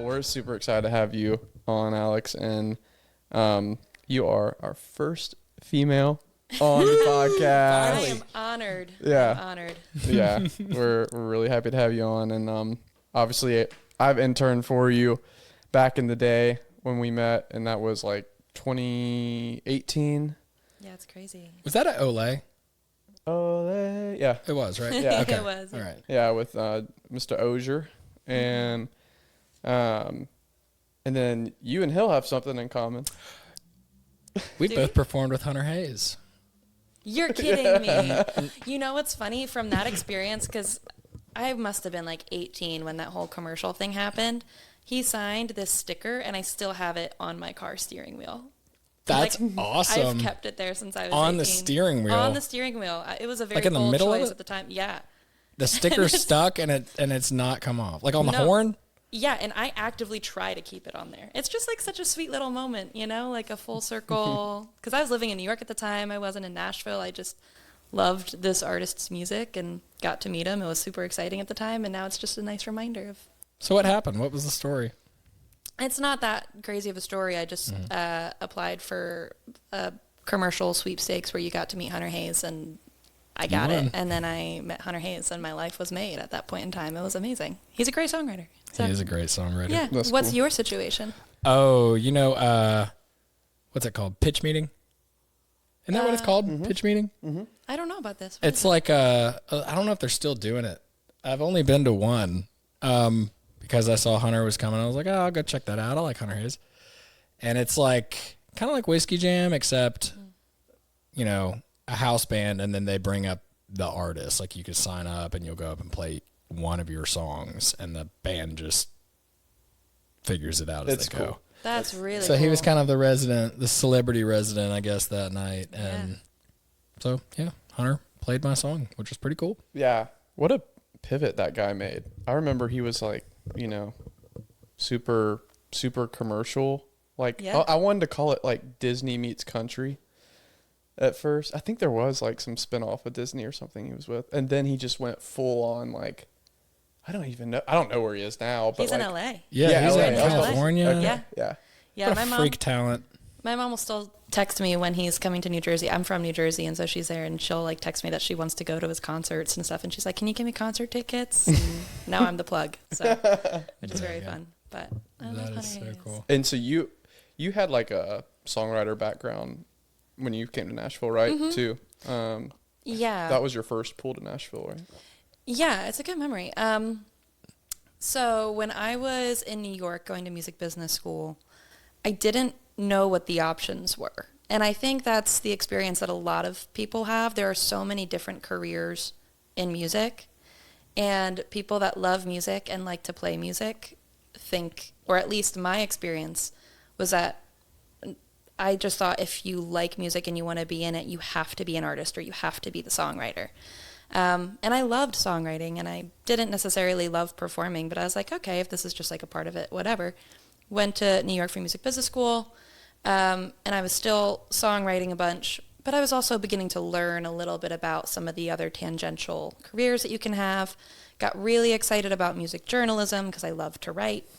We're super excited to have you on, Alex, and you are our first female on the podcast. I am honored. Yeah, I'm honored. Yeah, we're really happy to have you on, and obviously I've interned for you back in the day when we met, and that was like 2018. Yeah, it's crazy. Was that at Olay? Olay, yeah, it was, right? Yeah, okay. It was. All right. Yeah, with Mr. Ozier, and and then you and Hill have something in common. We both performed with Hunter Hayes. You're kidding me. You know what's funny from that experience? Because I must have been like 18 when that whole commercial thing happened. He signed this sticker, and I still have it on my car steering wheel. That's awesome. I've kept it there since I was on 18. the steering wheel. On the steering wheel. It was a very like in the bold middle choice of it? at the time. Yeah. The sticker's stuck and it's not come off. Like on the No. horn? Yeah, and I actively try to keep it on there. It's just like such a sweet little moment, you know, like a full circle. Because I was living in New York at the time. I wasn't in Nashville. I just loved this artist's music and got to meet him. It was super exciting at the time, and now it's just a nice reminder of. So what happened? What was the story? It's not that crazy of a story. I just applied for a commercial sweepstakes where you got to meet Hunter Hayes, and I got it. And then I met Hunter Hayes, and my life was made at that point in time. It was amazing. He's a great songwriter. So, He is a great songwriter. yeah. That's What's cool. your situation? Oh, you know, what's it called? Pitch meeting? Isn't that what it's called? Pitch meeting? Mm-hmm. I don't know about this. What It's is it? like, I don't know if they're still doing it. I've only been to one because I saw Hunter was coming. I was like, oh, I'll go check that out. I like Hunter Hayes. And it's like, kind of like Whiskey Jam, except, you know, a house band, and then they bring up the artist. Like you could sign up and you'll go up and play one of your songs, and the band just figures it out as It's they cool. go. That's really So cool. he was kind of the celebrity resident, I guess, that night. And so, yeah, Hunter played my song, which was pretty cool. Yeah, what a pivot that guy made. I remember he was like, you know, super commercial. Like, Yeah. I wanted to call it like Disney meets country at first. I think there was like some spinoff of Disney or something he was with. And then he just went full on like, I don't even know. I don't know where he is now. But He's like, in LA. Yeah, he's LA. in California. Okay. Yeah. Yeah. Yeah, What a freak talent. My mom will still text me when he's coming to New Jersey. I'm from New Jersey, and so she's there, and she'll like text me that she wants to go to his concerts and stuff. And she's like, "Can you give me concert tickets?" And now I'm the plug, so which is very fun. But That is so cool. And so you had like a songwriter background when you came to Nashville, right? Too. Yeah. That was your first pull to Nashville, right? Yeah, it's a good memory. So when I was in New York going to music business school, I didn't know what the options were. And I think that's the experience that a lot of people have. There are so many different careers in music, and people that love music and like to play music think, or at least my experience was that I just thought if you like music and you want to be in it, you have to be an artist or you have to be the songwriter. And I loved songwriting, and I didn't necessarily love performing, but I was like, okay, if this is just like a part of it, whatever. Went to New York for music business school, and I was still songwriting a bunch, but I was also beginning to learn a little bit about some of the other tangential careers that you can have. Got really excited about music journalism because I love to write.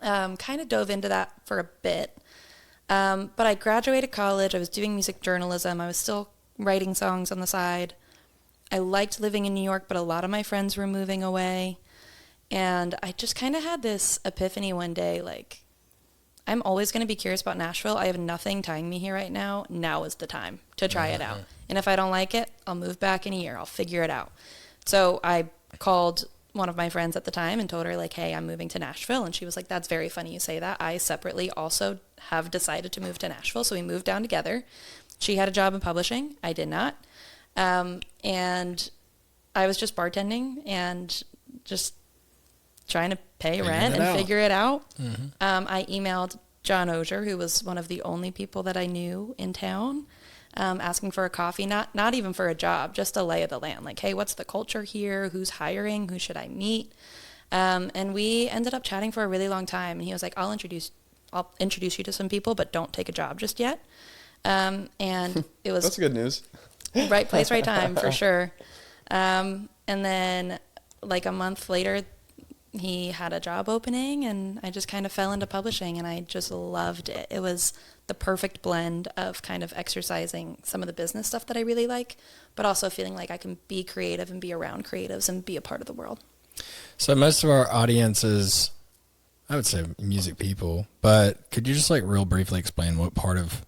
Kind of dove into that for a bit. But I graduated college. I was doing music journalism. I was still writing songs on the side. I liked living in New York, but a lot of my friends were moving away. And I just kind of had this epiphany one day, like, I'm always going to be curious about Nashville. I have nothing tying me here right now. Now is the time to try it out. And if I don't like it, I'll move back in a year. I'll figure it out. So I called one of my friends at the time and told her, like, hey, I'm moving to Nashville. And she was like, that's very funny you say that. I separately also have decided to move to Nashville. So we moved down together. She had a job in publishing. I did not. And I was just bartending and just trying to pay rent and figure it out. I emailed John Ozier, who was one of the only people that I knew in town. asking for a coffee, not even for a job, just a lay of the land. Like, hey, what's the culture here? Who's hiring? Who should I meet? And we ended up chatting for a really long time. And he was like, I'll introduce you to some people, but don't take a job just yet. And it was That's good news. right place, right time for sure. And then like a month later, he had a job opening, and I just kind of fell into publishing, and I just loved it. It was the perfect blend of kind of exercising some of the business stuff that I really like, but also feeling like I can be creative and be around creatives and be a part of the world. So most of our audience is, I would say, music people, but could you just like real briefly explain what part of,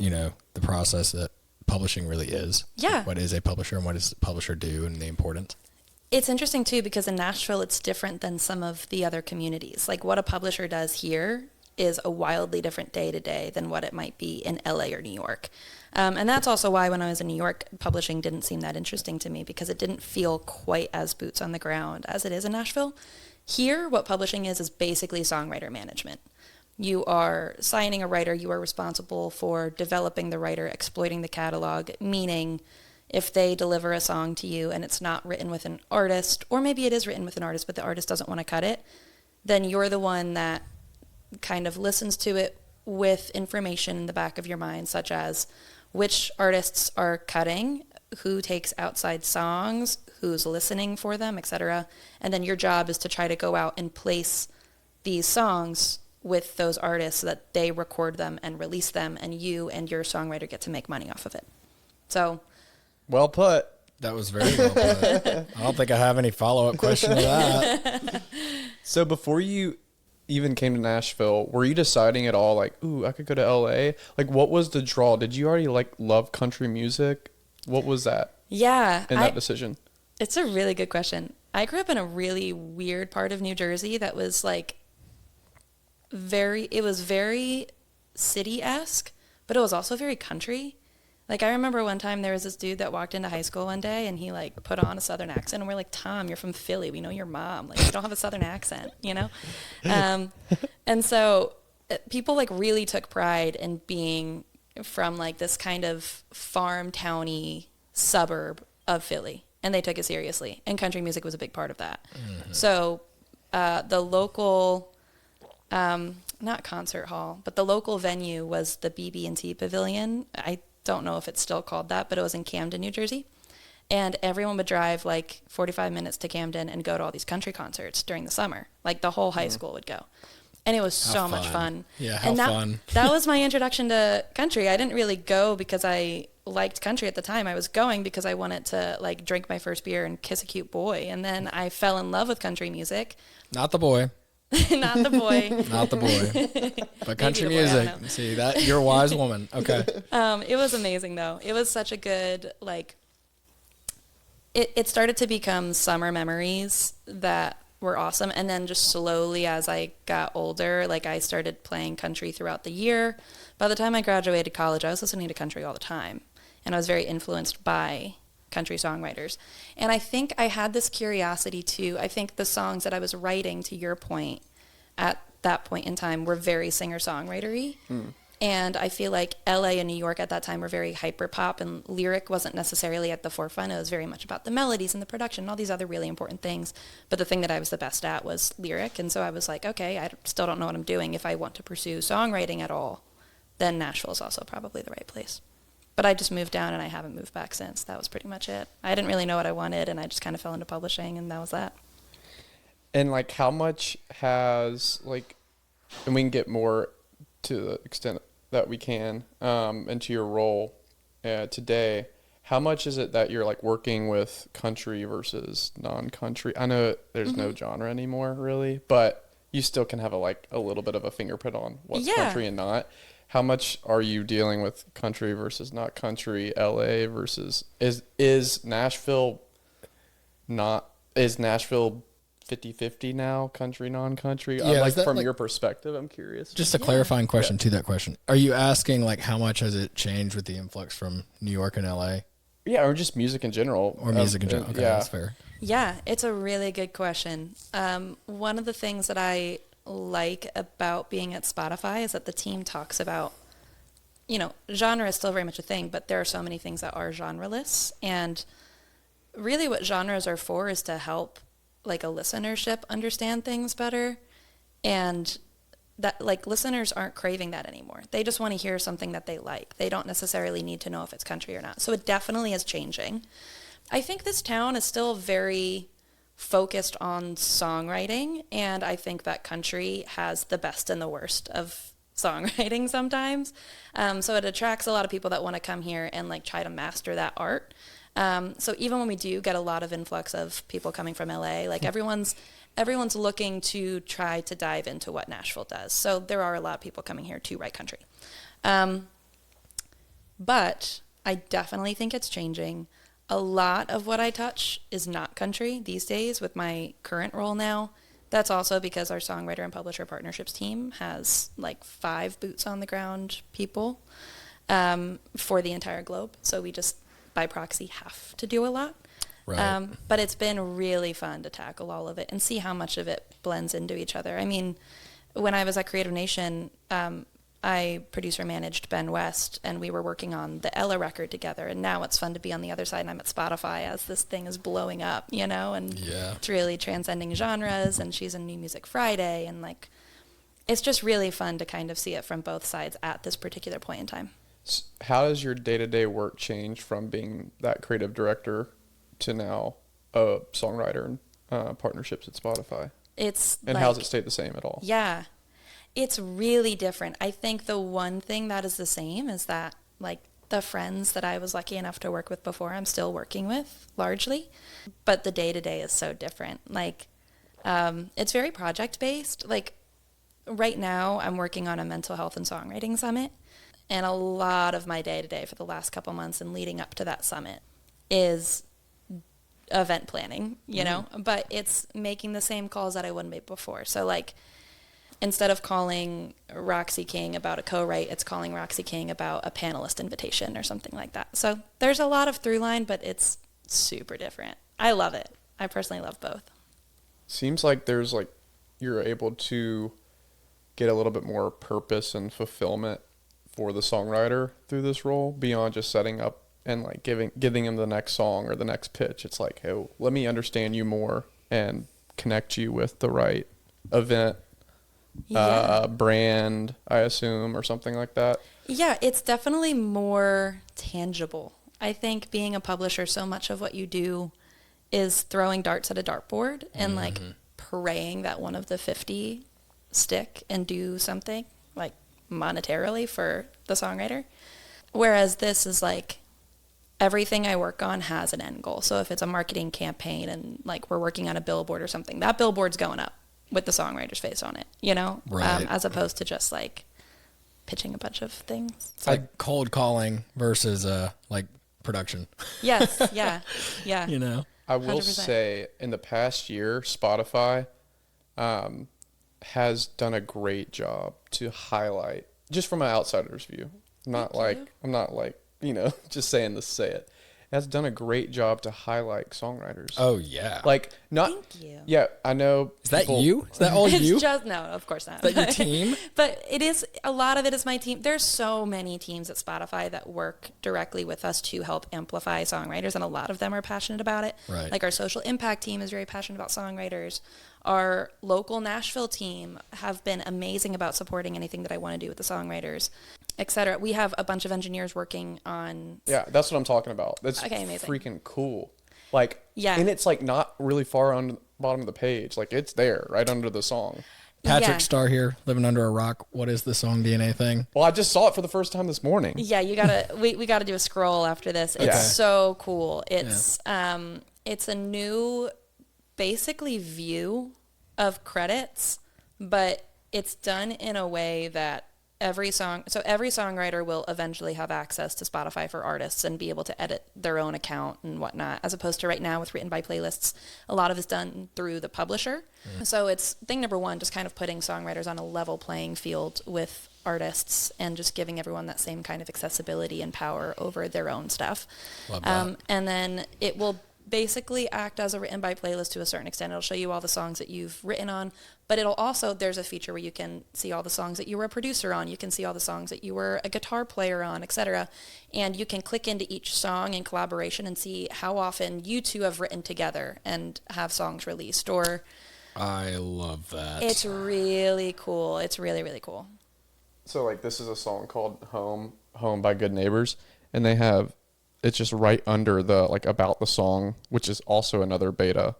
the process that publishing really is? Yeah. What is a publisher and what does a publisher do and the importance? It's interesting too, because in Nashville, it's different than some of the other communities. Like what a publisher does here is a wildly different day to day than what it might be in LA or New York. And that's also why when I was in New York, publishing didn't seem that interesting to me, because it didn't feel quite as boots on the ground as it is in Nashville. Here, what publishing is basically songwriter management. You are signing a writer, you are responsible for developing the writer, exploiting the catalog, meaning if they deliver a song to you and it's not written with an artist, or maybe it is written with an artist, but the artist doesn't want to cut it, then you're the one that kind of listens to it with information in the back of your mind, such as which artists are cutting, who takes outside songs, who's listening for them, etc. And then your job is to try to go out and place these songs with those artists so that they record them and release them, and you and your songwriter get to make money off of it. So, well put. That was very well put. I don't think I have any follow-up question to that. So before you even came to Nashville, were you deciding at all, like, ooh, I could go to LA? Like, what was the draw? Did you already, like, love country music? What was that? Yeah. In that decision? It's a really good question. I grew up in a really weird part of New Jersey that was, like, very city-esque, but it was also very country. Like, I remember one time there was this dude that walked into high school one day, and he, like, put on a Southern accent, and we're like, Tom, you're from Philly. We know your mom. Like, you don't have a Southern accent, And so people, like, really took pride in being from, like, this kind of farm towny suburb of Philly, and they took it seriously, and country music was a big part of that. Mm-hmm. So the local... not concert hall, but the local venue was the BB&T Pavilion. I don't know if it's still called that, but it was in Camden, New Jersey. And everyone would drive like 45 minutes to Camden and go to all these country concerts during the summer. Like the whole high school would go. And it was so much fun. Yeah, how fun. That was my introduction to country. I didn't really go because I liked country at the time. I was going because I wanted to like drink my first beer and kiss a cute boy. And then I fell in love with country music. Not the boy. Not the boy. Not the boy. But country music. See, that you're a wise woman. Okay. It was amazing though. It was such a good, like, it started to become summer memories that were awesome. And then just slowly as I got older, like I started playing country throughout the year. By the time I graduated college, I was listening to country all the time. And I was very influenced by country songwriters. And I think I had this curiosity too. I think the songs that I was writing, to your point, at that point in time were very singer-songwritery. And I feel like LA and New York at that time were very hyper-pop, and lyric wasn't necessarily at the forefront. It was very much about the melodies and the production and all these other really important things. But the thing that I was the best at was lyric. And so I was like, okay, I still don't know what I'm doing. If I want to pursue songwriting at all, then Nashville is also probably the right place. But I just moved down, and I haven't moved back since. That was pretty much it. I didn't really know what I wanted, and I just kind of fell into publishing, and that was that. And, like, how much has, like, and we can get more to the extent that we can into your role today, how much is it that you're, like, working with country versus non-country? I know there's no genre anymore, really, but you still can have, a little bit of a fingerprint on what's country and not. How much are you dealing with country versus not country, LA versus is Nashville 50-50 now, country, non-country? Yeah, from your perspective, I'm curious. Just a clarifying question to that question. Are you asking like how much has it changed with the influx from New York and LA? Yeah, or just music in general. Or music in general. Okay, that's fair. Yeah, it's a really good question. One of the things that I like about being at Spotify is that the team talks about genre is still very much a thing, but there are so many things that are genreless. And really what genres are for is to help like a listenership understand things better. And that like listeners aren't craving that anymore. They just want to hear something that they like. They don't necessarily need to know if it's country or not. So it definitely is changing. I think this town is still very focused on songwriting, and I think that country has the best and the worst of songwriting sometimes. So it attracts a lot of people that want to come here and like try to master that art. So even when we do get a lot of influx of people coming from LA, like everyone's looking to try to dive into what Nashville does. So there are a lot of people coming here to write country. But I definitely think it's changing. A lot of what I touch is not country these days with my current role now. That's also because our songwriter and publisher partnerships team has like 5 boots on the ground people for the entire globe. So we just, by proxy, have to do a lot. Right. But it's been really fun to tackle all of it and see how much of it blends into each other. I mean, when I was at Creative Nation, I producer managed Ben West, and we were working on the Ella record together. And now it's fun to be on the other side, and I'm at Spotify as this thing is blowing up, and it's really transcending genres. And she's in New Music Friday, and like, it's just really fun to kind of see it from both sides at this particular point in time. How does your day-to-day work change from being that creative director to now a songwriter and partnerships at Spotify? And how's it stayed the same at all? Yeah, it's really different. I think the one thing that is the same is that like the friends that I was lucky enough to work with before, I'm still working with largely, but the day-to-day is so different. Like it's very project-based. Like right now I'm working on a mental health and songwriting summit, and a lot of my day-to-day for the last couple months and leading up to that summit is event planning, but it's making the same calls that I wouldn't make before. So like, instead of calling Roxy King about a co-write, it's calling Roxy King about a panelist invitation or something like that. So there's a lot of through line, but it's super different. I love it. I personally love both. Seems like there's like, you're able to get a little bit more purpose and fulfillment for the songwriter through this role beyond just setting up and like giving him the next song or the next pitch. It's like, hey, let me understand you more and connect you with the right event, brand, I assume, or something like that. Yeah, it's definitely more tangible. I think being a publisher, so much of what you do is throwing darts at a dartboard and like praying that one of the 50 stick and do something like monetarily for the songwriter. Whereas this is like, everything I work on has an end goal. So if it's a marketing campaign and like we're working on a billboard or something, that billboard's going up with the songwriter's face on it, Right. As opposed to just like pitching a bunch of things. It's like cold calling versus like production. Yes. Yeah. Yeah. I will 100%. say in the past year, Spotify has done a great job to highlight, just from an outsider's view. I'm not like, just saying this to say it. Has done a great job to highlight songwriters. Oh yeah. Like not. Thank you. Yeah, I know. Is that you? Is that all you? It's just, no, of course not. Is that your team? But it is, a lot of it is my team. There's so many teams at Spotify that work directly with us to help amplify songwriters, and a lot of them are passionate about it. Right. Like our social impact team is very passionate about songwriters. Our local Nashville team have been amazing about supporting anything that I want to do with the songwriters, etc. We have a bunch of engineers working on. Yeah, that's what I'm talking about. That's amazing. Freaking cool. Like, yeah. And it's like not really far on the bottom of the page. Like it's there, right under the song. Patrick Starr here, living under a rock. What is the song DNA thing? Well, I just saw it for the first time this morning. Yeah, you gotta. we gotta do a scroll after this. It's so cool. It's it's a new, basically view of credits, but it's done in a way that every songwriter will eventually have access to Spotify for artists and be able to edit their own account and whatnot, as opposed to right now with written by playlists. A lot of it's done through the publisher. So it's thing number one, just kind of putting songwriters on a level playing field with artists and just giving everyone that same kind of accessibility and power over their own stuff. Love that. And then it will basically act as a written by playlist to a certain extent. It'll show you all the songs that you've written on, but it'll also, there's a feature where you can see all the songs that you were a producer on, you can see all the songs that you were a guitar player on, etc. And you can click into each song in collaboration and see how often you two have written together and have songs released. Or I love that. it's really cool. It's really, really cool. So like this is a song called Home by Good Neighbors, and they have, it's just right under the like about the song, which is also another beta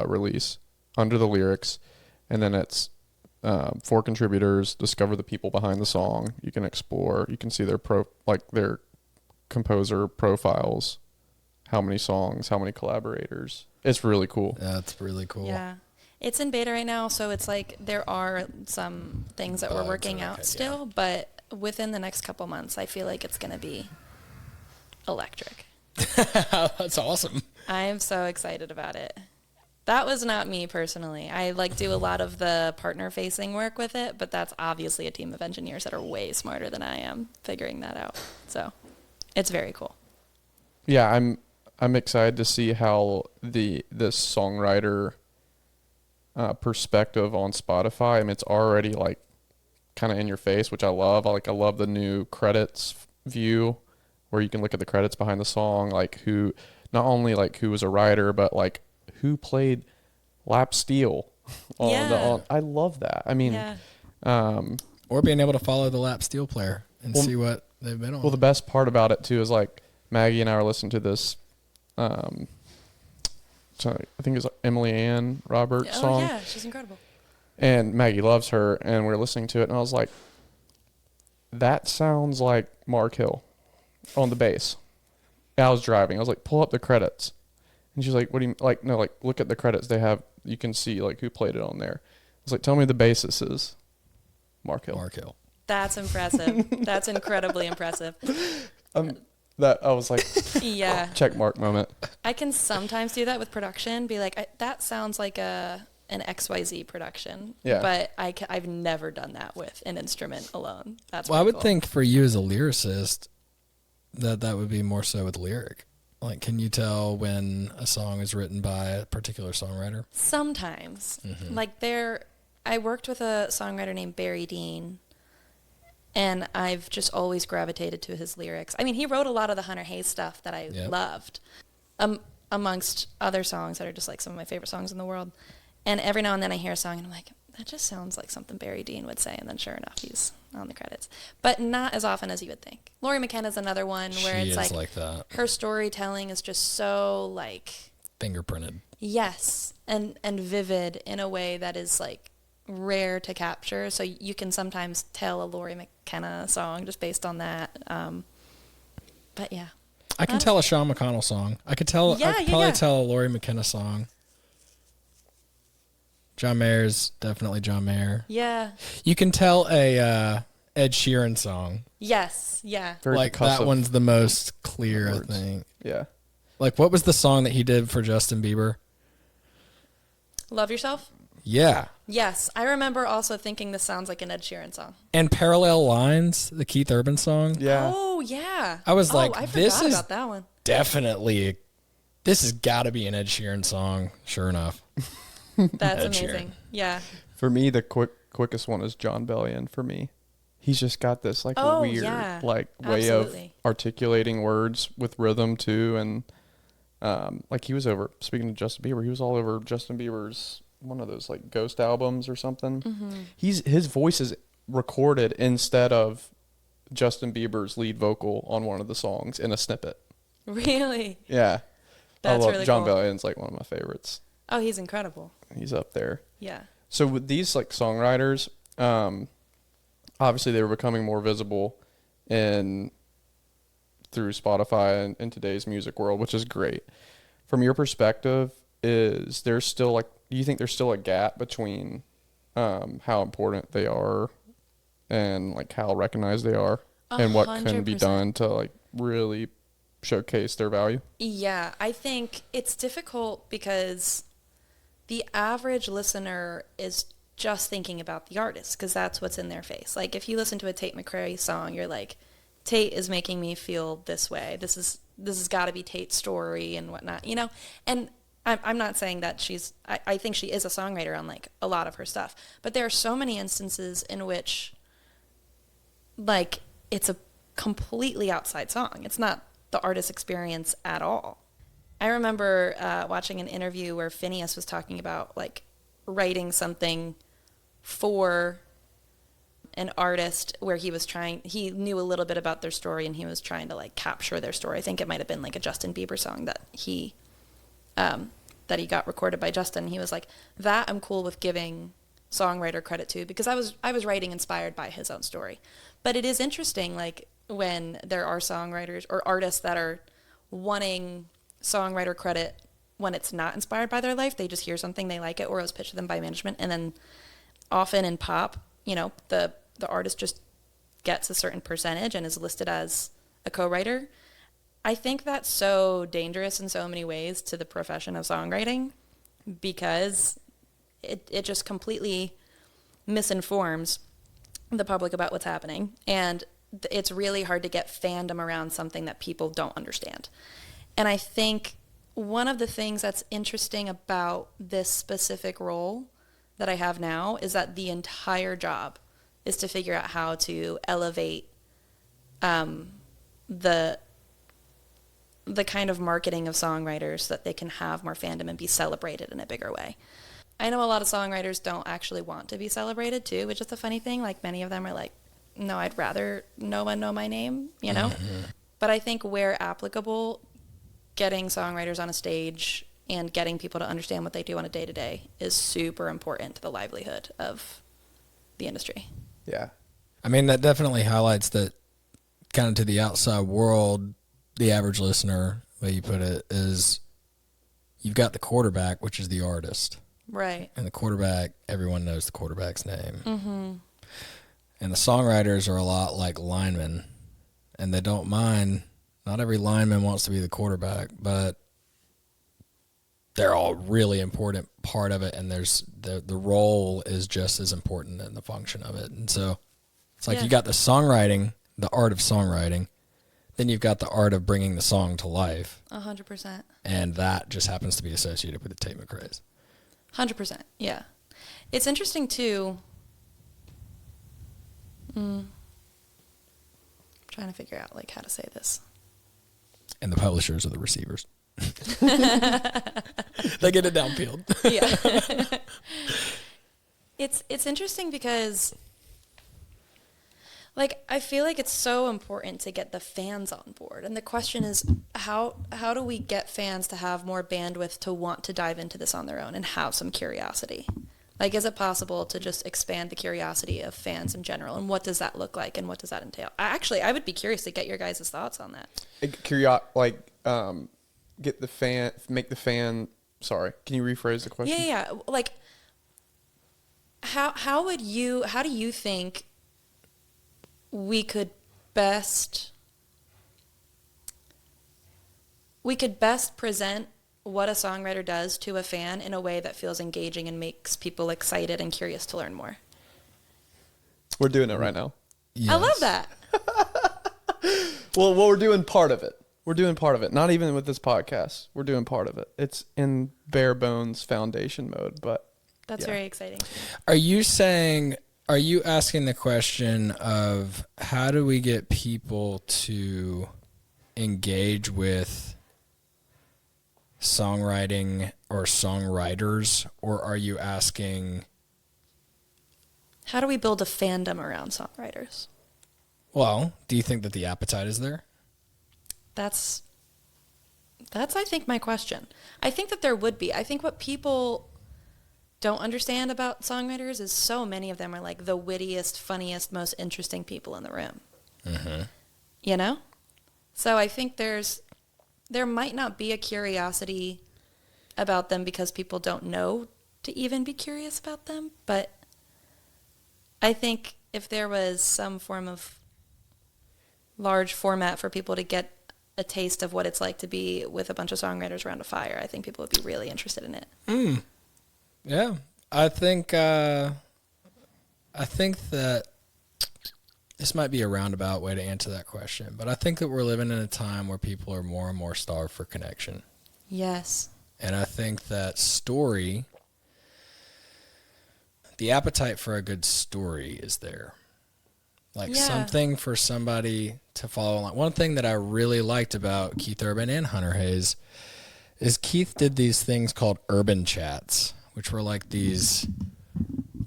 release, under the lyrics, and then it's 4 contributors, discover the people behind the song. You can explore, you can see their their composer profiles, how many songs, how many collaborators. It's really cool. That's really cool. Yeah. It's in beta right now, so it's like there are some things that we're Bugs working are out okay, still, but within the next couple months, I feel like it's going to be electric. That's awesome. I am so excited about it. That was not me personally. I like do a lot of the partner facing work with it, but that's obviously a team of engineers that are way smarter than I am figuring that out. So it's very cool. Yeah, I'm excited to see how this songwriter perspective on Spotify. I mean, it's already like kind of in your face, which I love. I love the new credits view where you can look at the credits behind the song, like who, not only like who was a writer, but like who played lap steel on I love that. I mean, or being able to follow the lap steel player and see what they've been on. Well, the best part about it too is like Maggie and I were listening to this, so I think it's Emily Ann Roberts song. Oh yeah, she's incredible. And Maggie loves her, and we're listening to it, and I was like, that sounds like Mark Hill on the bass. And I was driving. I was like, pull up the credits. And she's like, what do you, like, no, like, look at the credits. They have, you can see, like, who played it on there. I was like, tell me the bassist is Mark Hill. Mark Hill. That's impressive. That's incredibly impressive. That, I was like, Yeah. check mark moment. I can sometimes do that with production, be like, that sounds like an XYZ production. Yeah. But I've never done that with an instrument alone. That's Well, I would cool. think for you as a lyricist that would be more so with lyric. Like, can you tell when a song is written by a particular songwriter? Sometimes. Like I worked with a songwriter named Barry Dean, and I've just always gravitated to his lyrics. I mean, he wrote a lot of the Hunter Hayes stuff that I loved, amongst other songs that are just like some of my favorite songs in the world. And every now and then I hear a song and I'm like, that just sounds like something Barry Dean would say. And then sure enough, he's on the credits. But not as often as you would think. Laurie McKenna's another one where She it's is like that. her storytelling is just so like, Fingerprinted. yes, and vivid in a way that is like rare to capture. So you can sometimes tell a Laurie McKenna song just based on that. But yeah. I can tell a Sean McConnell song. I could tell. I could probably tell a Laurie McKenna song. John Mayer's definitely John Mayer. Yeah. You can tell a Ed Sheeran song. Yes. Yeah. Very Like that percussive one's the most clear, words. I think. Yeah. Like what was the song that he did for Justin Bieber? Love Yourself? Yeah. Yes. I remember also thinking this sounds like an Ed Sheeran song. And Parallel Lines, the Keith Urban song. Yeah. Oh, yeah. I was like, I this forgot is about that one. definitely, this has got to be an Ed Sheeran song. Sure enough. That's Ed amazing. Sheeran. Yeah. For me, the quickest one is John Bellion for me. He's just got this like weird like way Absolutely. of articulating words with rhythm too, and like he was over, speaking of Justin Bieber, he was all over Justin Bieber's one of those like Ghost albums or something. His voice is recorded instead of Justin Bieber's lead vocal on one of the songs in a snippet. Really? Yeah. That's I love really John cool. Bellion's like one of my favorites. Oh, he's incredible. He's up there. Yeah. So with these like songwriters, obviously they were becoming more visible through Spotify and in today's music world, which is great. From your perspective, is there still like, do you think there's still a gap between how important they are and like how recognized they are and what can be 100%. done to like really showcase their value? Yeah, I think it's difficult because the average listener is just thinking about the artist because that's what's in their face. Like if you listen to a Tate McRae song, you're like, Tate is making me feel this way. This is this has got to be Tate's story and whatnot, you know? And I'm not saying that I think she is a songwriter on like a lot of her stuff, but there are so many instances in which like it's a completely outside song. It's not the artist's experience at all. I remember watching an interview where Phineas was talking about like writing something for an artist where he knew a little bit about their story and he was trying to like capture their story. I think it might have been like a Justin Bieber song that he got recorded by Justin. He was like, that I'm cool with giving songwriter credit to, because I was writing inspired by his own story. But it is interesting, like when there are songwriters or artists that are wanting songwriter credit when it's not inspired by their life. They just hear something, they like it, or it was pitched to them by management. And then often in pop, you know, the artist just gets a certain percentage and is listed as a co-writer. I think that's so dangerous in so many ways to the profession of songwriting, because it just completely misinforms the public about what's happening. And it's really hard to get fandom around something that people don't understand. And I think one of the things that's interesting about this specific role that I have now is that the entire job is to figure out how to elevate the kind of marketing of songwriters so that they can have more fandom and be celebrated in a bigger way. I know a lot of songwriters don't actually want to be celebrated too, which is a funny thing. Like many of them are like, no, I'd rather no one know my name, you know? Mm-hmm. But I think where applicable, getting songwriters on a stage and getting people to understand what they do on a day-to-day is super important to the livelihood of the industry. Yeah. I mean, that definitely highlights that kind of to the outside world, the average listener, the way you put it, is you've got the quarterback, which is the artist. Right. And the quarterback, everyone knows the quarterback's name. Mm-hmm. And the songwriters are a lot like linemen, and they don't mind. Not every lineman wants to be the quarterback, but they're all really important part of it, and there's the role is just as important in the function of it. And so it's like you got the songwriting, the art of songwriting, then you've got the art of bringing the song to life. 100%. And that just happens to be associated with the Tate McRae's. 100%, yeah. It's interesting, too. I'm trying to figure out, like, how to say this. And the publishers are the receivers. They get it downfield. Yeah. It's interesting because, like, I feel like it's so important to get the fans on board. And the question is, how do we get fans to have more bandwidth to want to dive into this on their own and have some curiosity? Like, is it possible to just expand the curiosity of fans in general? And what does that look like? And what does that entail? I would be curious to get your guys' thoughts on that. Sorry, can you rephrase the question? Yeah. Like, how do you think we could best present what a songwriter does to a fan in a way that feels engaging and makes people excited and curious to learn more? We're doing it right now. Yes. I love that. Well, we're doing part of it. Not even with this podcast. We're doing part of it. It's in bare bones foundation mode, but that's very exciting. Are you asking the question of how do we get people to engage with songwriting or songwriters, or are you asking how do we build a fandom around songwriters? Well, do you think that the appetite is there? That's I think my question. I think that there would be. I think what people don't understand about songwriters is so many of them are like the wittiest, funniest, most interesting people in the room. Mm-hmm. You know? So I think there might not be a curiosity about them because people don't know to even be curious about them. But I think if there was some form of large format for people to get a taste of what it's like to be with a bunch of songwriters around a fire, I think people would be really interested in it. Yeah. I think that This might be a roundabout way to answer that question, but I think that we're living in a time where people are more and more starved for connection. Yes. And I think that the appetite for a good story is there. Like something for somebody to follow along. One thing that I really liked about Keith Urban and Hunter Hayes is Keith did these things called urban chats, which were like these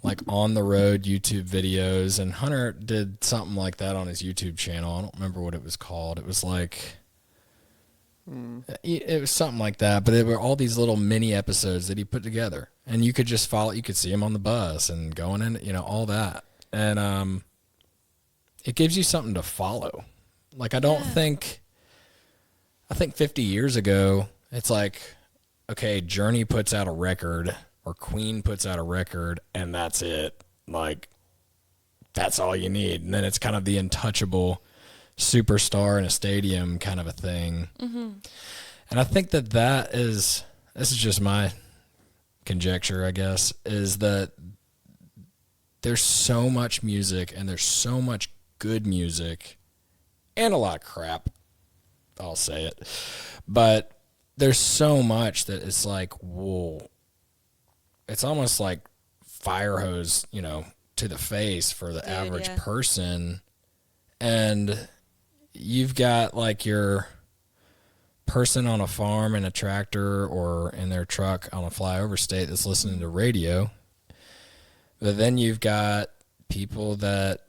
like on the road YouTube videos, and Hunter did something like that on his YouTube channel. I don't remember what it was called. It was like it was something like that, but there were all these little mini episodes that he put together, and you could just follow. You could see him on the bus and going in, you know, all that, and it gives you something to follow. Like I think 50 years ago, it's like, okay, Journey puts out a record or Queen puts out a record and that's it. Like that's all you need. And then it's kind of the untouchable superstar in a stadium kind of a thing. Mm-hmm. And I think this is just my conjecture, I guess, is that there's so much music and there's so much good music and a lot of crap. I'll say it. But there's so much that it's like, whoa. It's almost like fire hose, you know, to the face for the average person. And you've got like your person on a farm in a tractor or in their truck on a flyover state that's listening to radio. But then you've got people that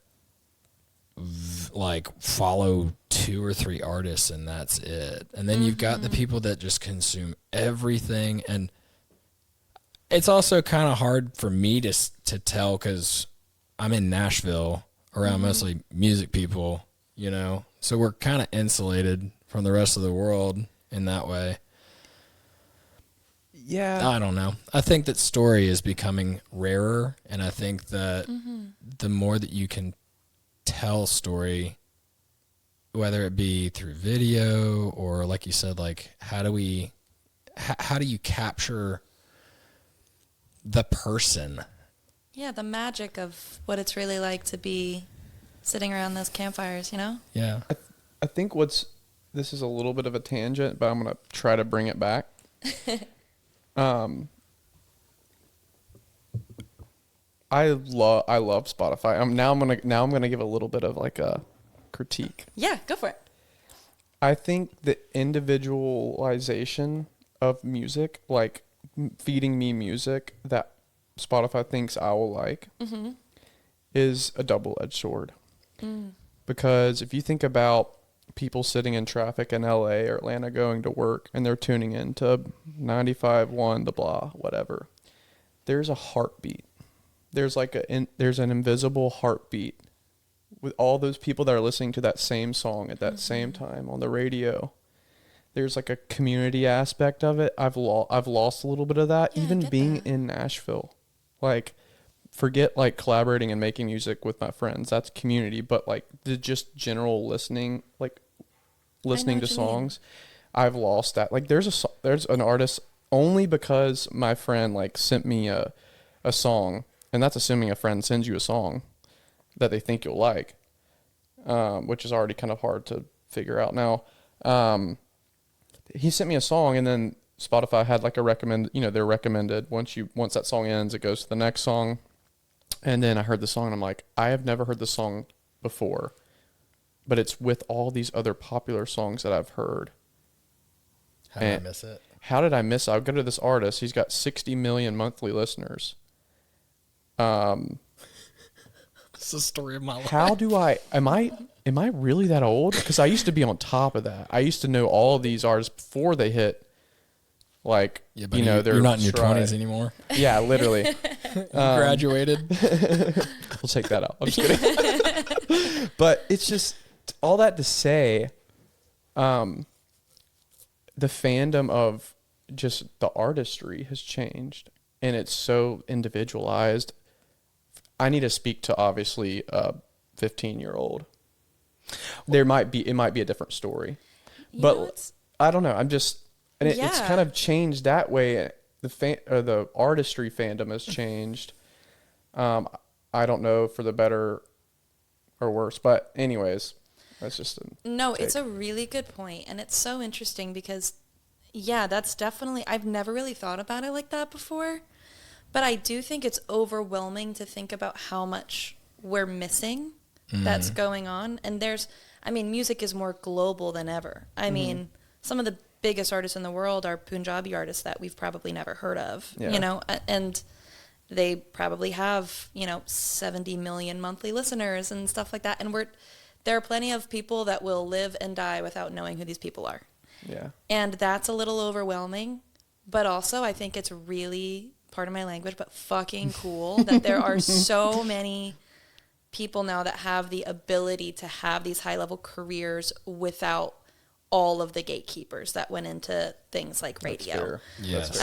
like follow 2 or 3 artists and that's it. And then you've got the people that just consume everything. And it's also kind of hard for me to tell because I'm in Nashville around mostly music people, you know, so we're kind of insulated from the rest of the world in that way. Yeah. I don't know. I think that story is becoming rarer, and I think that the more that you can tell story, whether it be through video or like you said, like how do you capture the person? Yeah, the magic of what it's really like to be sitting around those campfires, you know? Yeah. I think this is a little bit of a tangent, but I'm going to try to bring it back. I love Spotify. Now I'm gonna give a little bit of like a critique. Yeah, go for it. I think the individualization of music, like feeding me music that Spotify thinks I will like, is a double-edged sword. Because if you think about people sitting in traffic in LA or Atlanta going to work and they're tuning in to 95.1, the blah, whatever, there's a heartbeat. There's there's an invisible heartbeat with all those people that are listening to that same song at that same time on the radio. There's like a community aspect of it. I've lost a little bit of that, even being in Nashville. Like, forget like collaborating and making music with my friends. That's community, but like the just general listening, like listening to songs, I've lost that. Like there's an artist only because my friend like sent me a song. And that's assuming a friend sends you a song that they think you'll like, which is already kind of hard to figure out. Now, he sent me a song, and then Spotify had like they're recommended. Once that song ends, it goes to the next song. And then I heard the song, and I'm like, I have never heard this song before, but it's with all these other popular songs that I've heard. How did I miss it? How did I miss it? I'll go to this artist. He's got 60 million monthly listeners. It's the story of my life. How do am I really that old? Because I used to be on top of that. I used to know all of these artists before they hit, like, they're you're not in your 20s anymore. Yeah, literally. Graduated. We'll take that out. I'm just kidding. But it's just all that to say, the fandom of just the artistry has changed, and it's so individualized. I need to speak to obviously a 15-year-old. It might be a different story, but I don't know. It's kind of changed that way. The artistry fandom has changed. I don't know for the better or worse. But anyways, that's just No, it's a really good point, and it's so interesting because, yeah, that's definitely, I've never really thought about it like that before, but I do think it's overwhelming to think about how much we're missing that's going on. And music is more global than ever. I mean, some of the biggest artists in the world are Punjabi artists that we've probably never heard of, and they probably have, 70 million monthly listeners and stuff like that. And there are plenty of people that will live and die without knowing who these people are. Yeah. And that's a little overwhelming, but also I think it's really, pardon my language, but fucking cool that there are so many people now that have the ability to have these high-level careers without all of the gatekeepers that went into things like radio. Yes.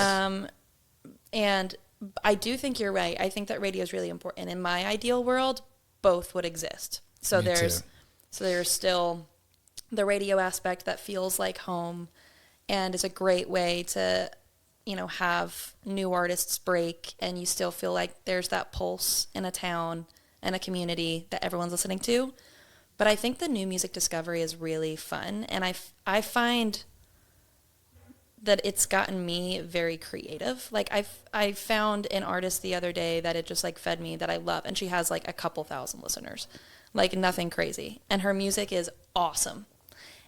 And I do think you're right. I think that radio is really important. In my ideal world, both would exist. So there's still the radio aspect that feels like home and is a great way to, have new artists break, and you still feel like there's that pulse in a town and a community that everyone's listening to. But I think the new music discovery is really fun, and I find that it's gotten me very creative. Like I found an artist the other day that it just like fed me that I love, and she has like a couple thousand listeners, like nothing crazy, and her music is awesome.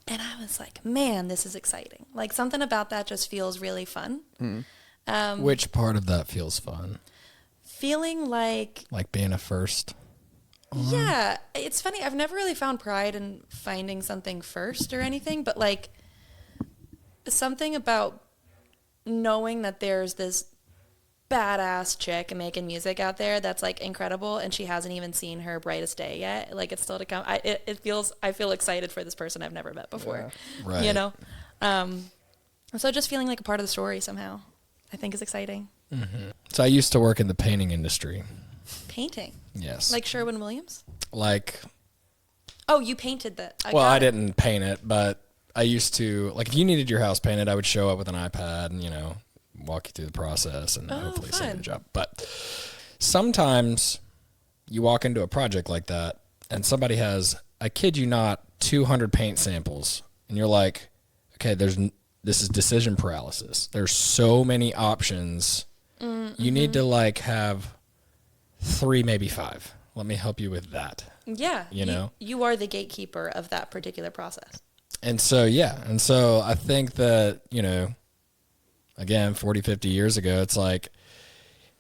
And I was like, man, this is exciting. Like something about that just feels really fun. Which part of that feels fun? Feeling like being a first. Yeah, it's funny. I've never really found pride in finding something first or anything, but like something about knowing that there's this badass chick making music out there that's like incredible, and she hasn't even seen her brightest day yet. Like it's still to come. I feel excited for this person I've never met before. Yeah. Right. So just feeling like a part of the story somehow, I think is exciting. Mm-hmm. So I used to work in the painting industry. Painting. Yes. Like Sherwin-Williams? Oh, you painted that. I didn't paint it, but I used to, if you needed your house painted, I would show up with an iPad and, walk you through the process and hopefully send you a job. But sometimes you walk into a project like that and somebody has, I kid you not, 200 paint samples. And you're like, okay, this is decision paralysis. There's so many options. Mm-hmm. You need to have 3, maybe 5. Let me help you with that. Yeah. You are the gatekeeper of that particular process. And so, I think that, again, 40, 50 years ago, it's like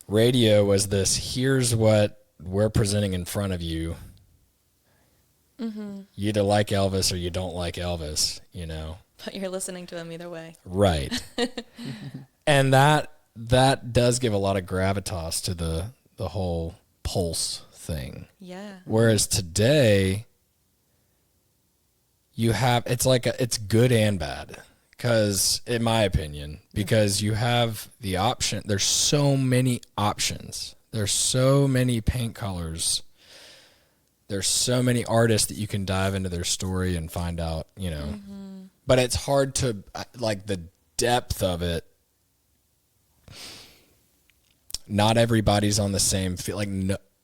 radio was this, here's what we're presenting in front of you. Mm-hmm. You either like Elvis or you don't like Elvis, But you're listening to him either way. Right. And that does give a lot of gravitas to the whole pulse thing. Yeah. Whereas today, it's good and bad. In my opinion, because you have the option, there's so many options. There's so many paint colors. There's so many artists that you can dive into their story and find out, Mm-hmm. But it's hard to, the depth of it. Not everybody's on the same feel.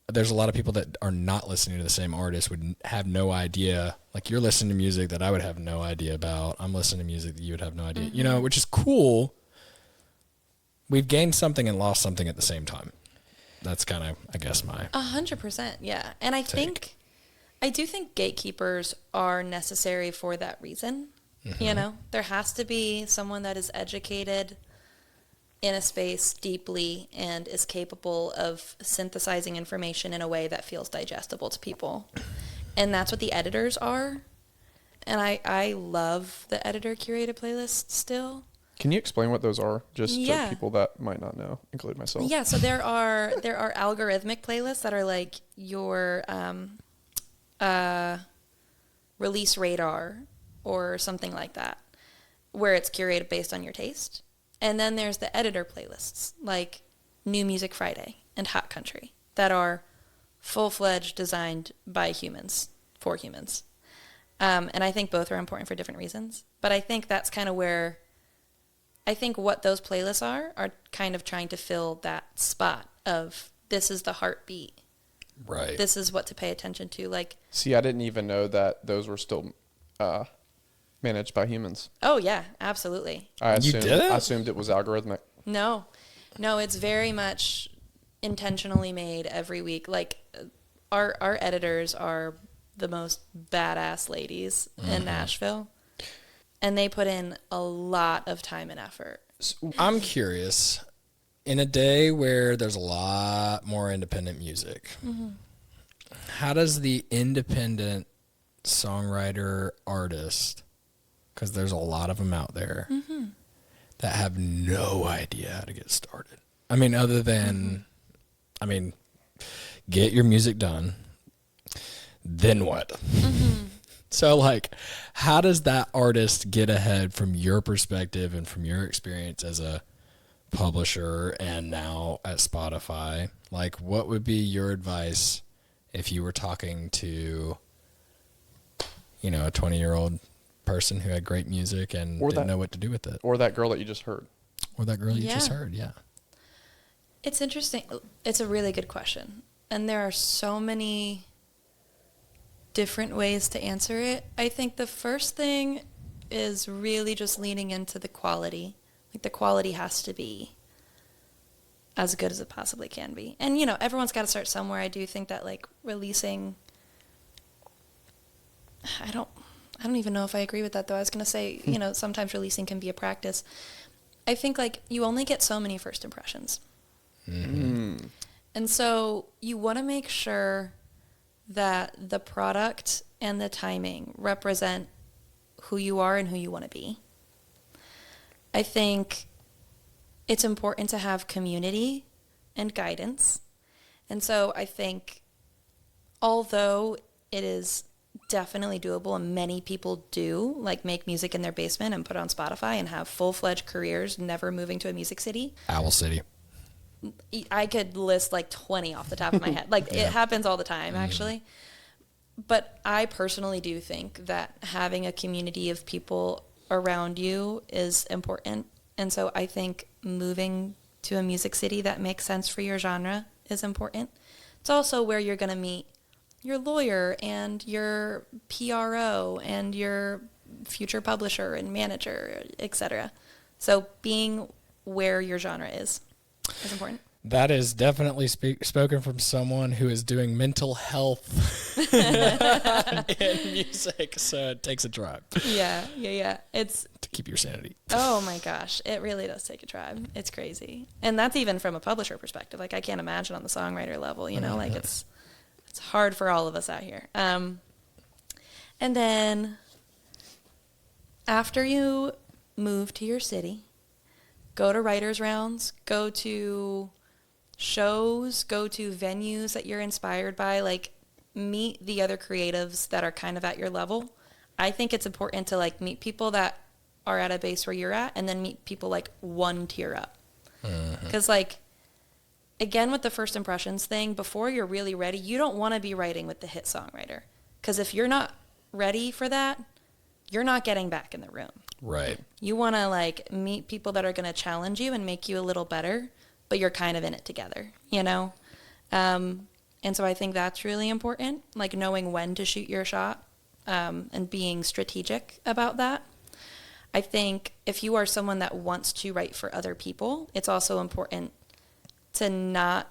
There's a lot of people that are not listening to the same artist would have no idea. You're listening to music that I would have no idea about. I'm listening to music that you would have no idea, Mm-hmm. Which is cool. We've gained something and lost something at the same time. That's kind of, I guess, my 100%. Yeah. And I do think gatekeepers are necessary for that reason. Mm-hmm. There has to be someone that is educated in a space deeply and is capable of synthesizing information in a way that feels digestible to people. And that's what the editors are. And I love the editor-curated playlists still. Can you explain what those are, just to people that might not know, including myself? Yeah, so there are algorithmic playlists that are like your release radar or something like that, where it's curated based on your taste. And then there's the editor playlists, like New Music Friday and Hot Country, that are full-fledged designed by humans, for humans. And I think both are important for different reasons. But I think that's kind of where, I think what those playlists are kind of trying to fill that spot of, this is the heartbeat Right. this is what to pay attention to. Like, See, I didn't even know that those were still managed by humans. oh yeah, absolutely. You did it? I assumed it was algorithmic. No, it's very much intentionally made every week. Like, our editors are the most badass ladies in Nashville, and they put in a lot of time and effort. I'm curious, in a day where there's a lot more independent music, how does the independent songwriter artist, because there's a lot of them out there that have no idea how to get started. I mean, other than, get your music done, then what? So, like, how does that artist get ahead from your perspective and from your experience as a publisher and now at Spotify? Like, what would be your advice if you were talking to, a 20-year-old person who had great music and didn't know what to do with it? Or that girl that you just heard. Or that girl you just heard, yeah. It's interesting. It's a really good question. And there are so many different ways to answer it. I think the first thing is really just leaning into the quality. Like, the quality has to be as good as it possibly can be. And, everyone's got to start somewhere. I do think that, like, releasing, I don't even know if I agree with that, though. I was going to say, sometimes releasing can be a practice. I think, like, you only get so many first impressions. And so you want to make sure that the product and the timing represent who you are and who you want to be. I think it's important to have community and guidance. And so I think, although it is definitely doable and many people do, like, make music in their basement and put it on Spotify and have full-fledged careers, never moving to a music city. Owl City. I could list like 20 off the top of my head. Like, it happens all the time, actually. But I personally do think that having a community of people around you is important. And so I think moving to a music city that makes sense for your genre is important. It's also where you're going to meet your lawyer and your PRO and your future publisher and manager, etc. So being where your genre is important. That is definitely spoken from someone who is doing mental health in music, so it takes a tribe. Yeah. It's to keep your sanity. Oh my gosh, it really does take a tribe. It's crazy. And that's even from a publisher perspective. Like, I can't imagine on the songwriter level, like, it's hard for all of us out here. And then after you move to your city, go to writers' rounds, go to shows, go to venues that you're inspired by, like, meet the other creatives that are kind of at your level. I think it's important to, like, meet people that are at a base where you're at, and then meet people, like, one tier up. Because, like, again, with the first impressions thing, before you're really ready, you don't want to be writing with the hit songwriter. Because if you're not ready for that, you're not getting back in the room. Right. You want to, like, meet people that are going to challenge you and make you a little better, but you're kind of in it together, And so I think that's really important, like, knowing when to shoot your shot, and being strategic about that. I think if you are someone that wants to write for other people, it's also important to not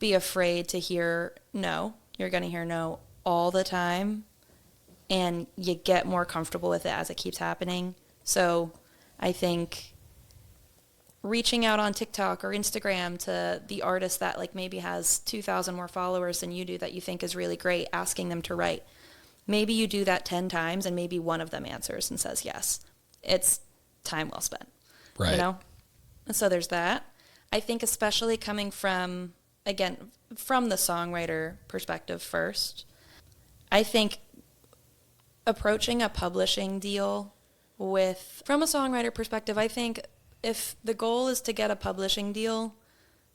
be afraid to hear no. You're going to hear no all the time, and you get more comfortable with it as it keeps happening. So I think reaching out on TikTok or Instagram to the artist that, like, maybe has 2,000 more followers than you do that you think is really great, asking them to write. Maybe you do that 10 times and maybe one of them answers and says yes. It's time well spent. Right. And so there's that. I think especially coming from, again, from the songwriter perspective first, I think approaching a publishing deal from a songwriter perspective, I think if the goal is to get a publishing deal,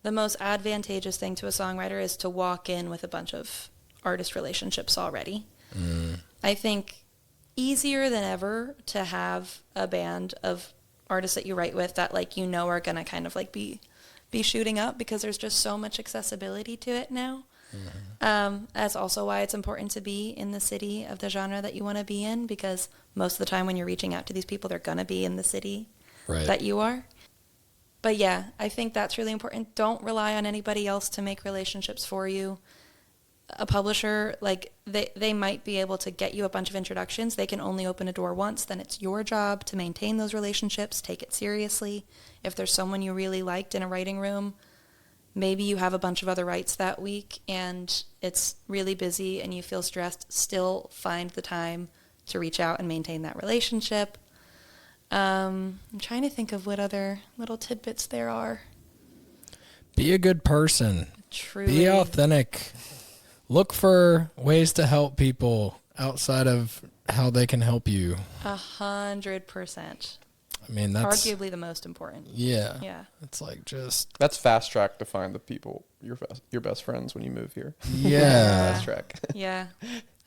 the most advantageous thing to a songwriter is to walk in with a bunch of artist relationships already. I think easier than ever to have a band of artists that you write with that, like, are going to kind of, like, be shooting up, because there's just so much accessibility to it now. That's also why it's important to be in the city of the genre that you want to be in, because most of the time when you're reaching out to these people, they're going to be in the city that you are. But yeah, I think that's really important. Don't rely on anybody else to make relationships for you. A publisher, like they might be able to get you a bunch of introductions. They can only open a door once. Then it's your job to maintain those relationships, take it seriously. If there's someone you really liked in a writing room, maybe you have a bunch of other writes that week and it's really busy and you feel stressed, still find the time to reach out and maintain that relationship. I'm trying to think of what other little tidbits there are. Be a good person. Truly. Be authentic. Look for ways to help people outside of how they can help you. 100%. I mean, that's arguably the most important. Yeah. Yeah. It's like just that's fast track to find the people your best friends when you move here. Yeah. Fast track. Yeah.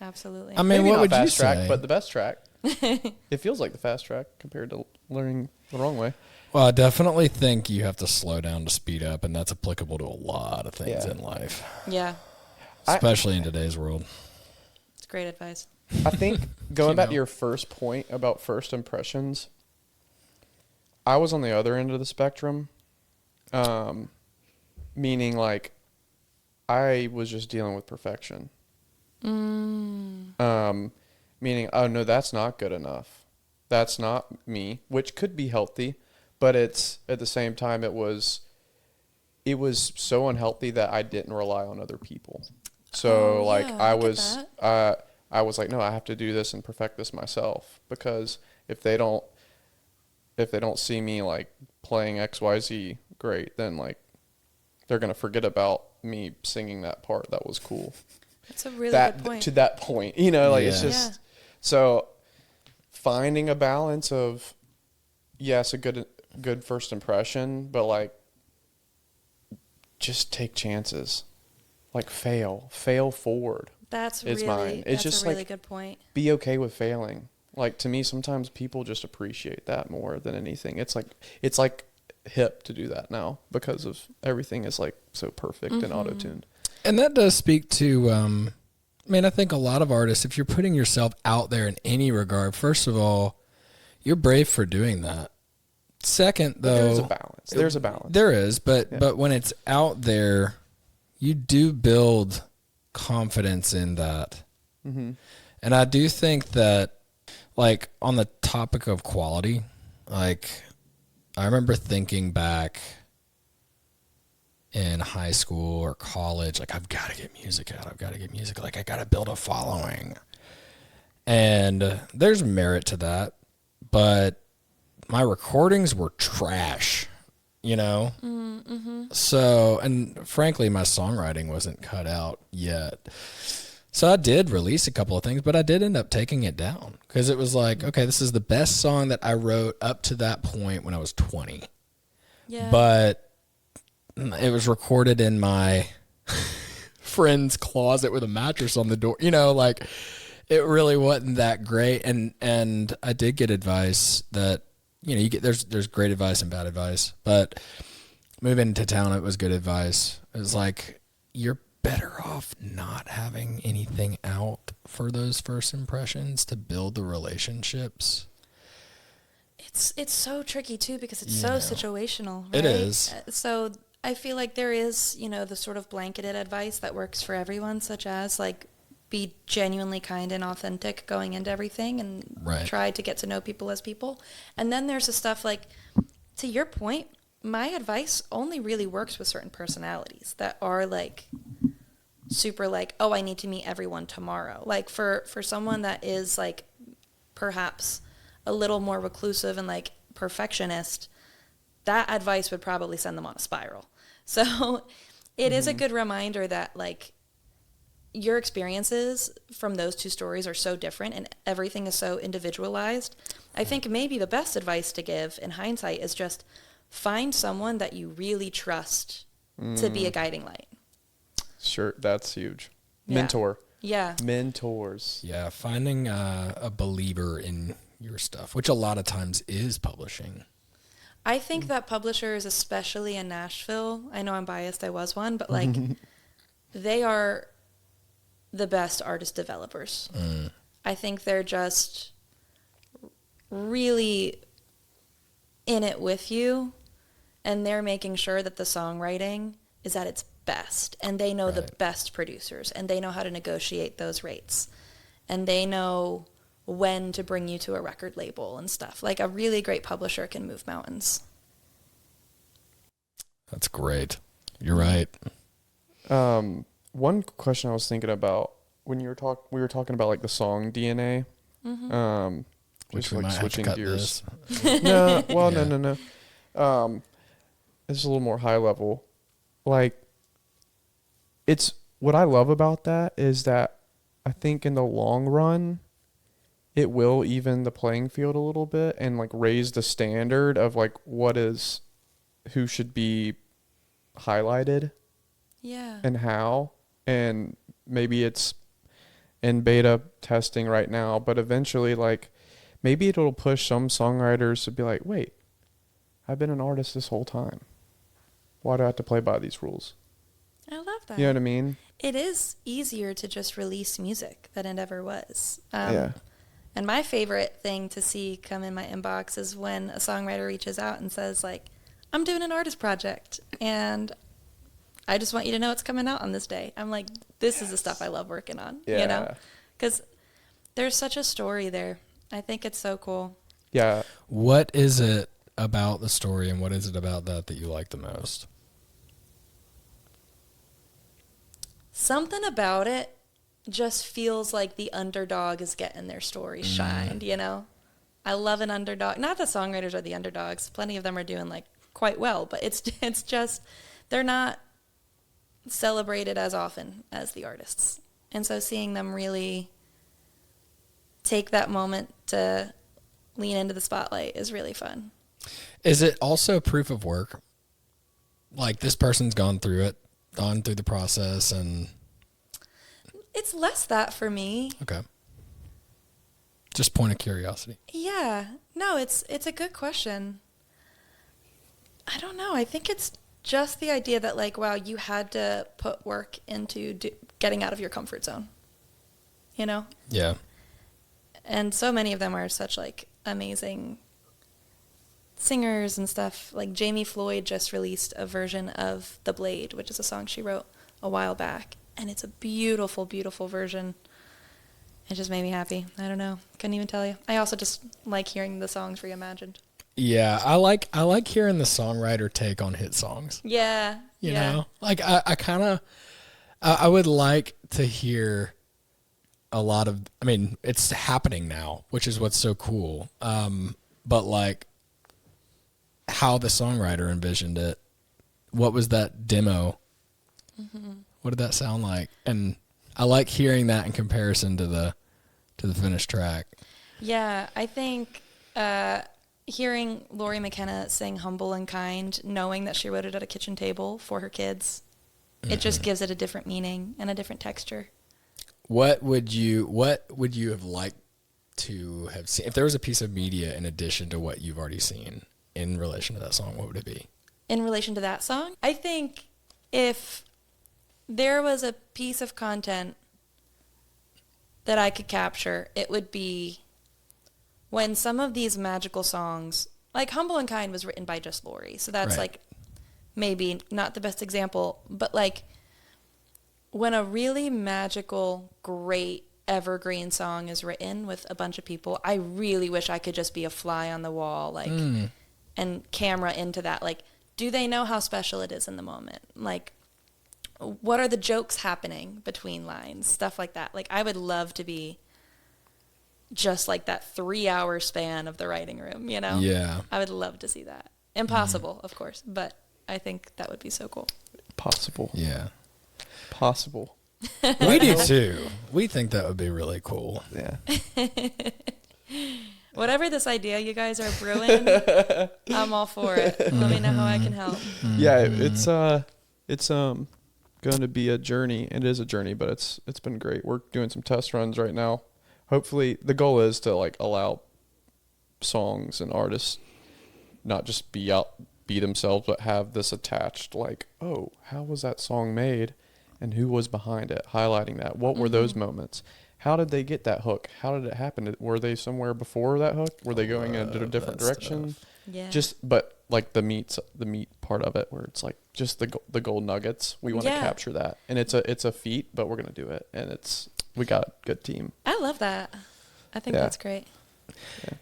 Absolutely. I mean, Maybe what not would fast you track, say? but the best track. It feels like the fast track compared to learning the wrong way. Well, I definitely think you have to slow down to speed up, and that's applicable to a lot of things in life. Yeah. Especially in today's world. It's great advice. I think going back to your first point about first impressions, I was on the other end of the spectrum, meaning like I was just dealing with perfection. Meaning, oh no, that's not good enough. That's not me, which could be healthy, but it's at the same time it was so unhealthy that I didn't rely on other people. So I was like, no, I have to do this and perfect this myself, because if they don't see me like playing XYZ great, then like they're going to forget about me singing that part that was cool. That's a really good point. To that point, it's just so finding a balance of yes, a good first impression, but like just take chances. Like fail forward. That's is really mine. It's that's just a really like, good point. Be okay with failing. Like to me, sometimes people just appreciate that more than anything. It's like hip to do that now because of everything is like so perfect and auto-tuned. And that does speak to, I think a lot of artists, if you're putting yourself out there in any regard, first of all, you're brave for doing that. Second, though, there's a balance. There's a balance. There is, but when it's out there, you do build confidence in that. Mm-hmm. And I do think that, like, on the topic of quality, like, I remember thinking back in high school or college, like, I've got to get music out. Like, I got to build a following. And there's merit to that. But my recordings were trash, So, and frankly, my songwriting wasn't cut out yet. So I did release a couple of things, but I did end up taking it down because it was like, okay, this is the best song that I wrote up to that point when I was 20. Yeah. But it was recorded in my friend's closet with a mattress on the door. Like it really wasn't that great. And I did get advice that, you get, there's great advice and bad advice, but moving to town, it was good advice. It was like, you're better off not having anything out for those first impressions to build the relationships. It's so tricky too because it's so situational, right? It is. So I feel like there is, the sort of blanketed advice that works for everyone, such as like be genuinely kind and authentic going into everything and try to get to know people as people. And then there's the stuff like, to your point, my advice only really works with certain personalities that are like super like, oh, I need to meet everyone tomorrow. Like for someone that is like perhaps a little more reclusive and like perfectionist, that advice would probably send them on a spiral. So it is a good reminder that like your experiences from those two stories are so different and everything is so individualized. I think maybe the best advice to give in hindsight is just find someone that you really trust to be a guiding light. Sure, that's huge. Yeah. Mentor. Yeah. Mentors. Yeah, finding a believer in your stuff, which a lot of times is publishing. I think that publishers, especially in Nashville, I know I'm biased, I was one, but like they are the best artist developers. I think they're just really in it with you, and they're making sure that the songwriting is at its best, and they know the best producers, and they know how to negotiate those rates, and they know when to bring you to a record label and stuff. Like, a really great publisher can move mountains. That's great. You're right. One question I was thinking about when we were talking about like the song DNA, Which just we like might have to switching cut gears. this. No, well, no. It's a little more high level. Like, it's what I love about that is that I think in the long run, it will even the playing field a little bit and like raise the standard of like who should be highlighted. Yeah. And how, and maybe it's in beta testing right now, but eventually, like, maybe it'll push some songwriters to be like, wait, I've been an artist this whole time. Why do I have to play by these rules? I love that. You know what I mean? It is easier to just release music than it ever was. Yeah. And my favorite thing to see come in my inbox is when a songwriter reaches out and says, like, I'm doing an artist project, and I just want you to know it's coming out on this day. I'm like, this is the stuff I love working on, you know? Because there's such a story there. I think it's so cool. Yeah. What is it about the story, and what is it about that you like the most? Something about it just feels like the underdog is getting their story shined, you know? I love an underdog. Not that songwriters are the underdogs. Plenty of them are doing, like, quite well, but it's just, they're not celebrated as often as the artists. And so seeing them really take that moment to lean into the spotlight is really fun. Is it also proof of work? Like, this person's gone through the process, and It's less that for me. okay. Just point of curiosity. Yeah. No, it's a good question. I don't know. I think it's just the idea that, like, wow, you had to put work into getting out of your comfort zone, you know? Yeah. And so many of them are such, like, amazing singers and stuff. Like, Jamie Floyd just released a version of The Blade, which is a song she wrote a while back. And it's a beautiful, beautiful version. It just made me happy. I don't know. Couldn't even tell you. I also just like hearing the songs reimagined. Yeah, I like hearing the songwriter take on hit songs. Yeah. You know? Like, I would like to hear a lot of, I mean, it's happening now, which is what's so cool. But, like, how the songwriter envisioned it. What was that demo? Mm-hmm. What did that sound like? And I like hearing that in comparison to the finished track. Yeah, I think hearing Lori McKenna sing Humble and Kind, knowing that she wrote it at a kitchen table for her kids, it just gives it a different meaning and a different texture. What would you have liked to have seen? If there was a piece of media in addition to what you've already seen in relation to that song, what would it be? In relation to that song? I think if there was a piece of content that I could capture, it would be when some of these magical songs, like Humble and Kind was written by just Lori, so that's like maybe not the best example, but like when a really magical, great, evergreen song is written with a bunch of people, I really wish I could just be a fly on the wall, like, and camera into that. Like, do they know how special it is in the moment? Like, what are the jokes happening between lines? Stuff like that. Like, I would love to be just like that 3-hour span of the writing room, you know? Yeah. I would love to see that. Impossible, of course, but I think that would be so cool. Possible. Yeah. Possible. We do too. We think that would be really cool. Yeah. Whatever this idea you guys are brewing, I'm all for it. Let me know how I can help. Yeah, it's going to be a journey. It is a journey, but it's been great. We're doing some test runs right now. Hopefully, the goal is to like allow songs and artists not just be themselves, but have this attached. Like, oh, how was that song made? and who was behind it, highlighting that. What were those moments? How did they get that hook? How did it happen? Were they somewhere before that hook? Were they going in a different direction? Stuff. Yeah. But like the meat part of it, where it's like just the gold nuggets. We want to capture that, and it's a feat, but we're gonna do it, and we got a good team. I love that. I think that's great. Yeah.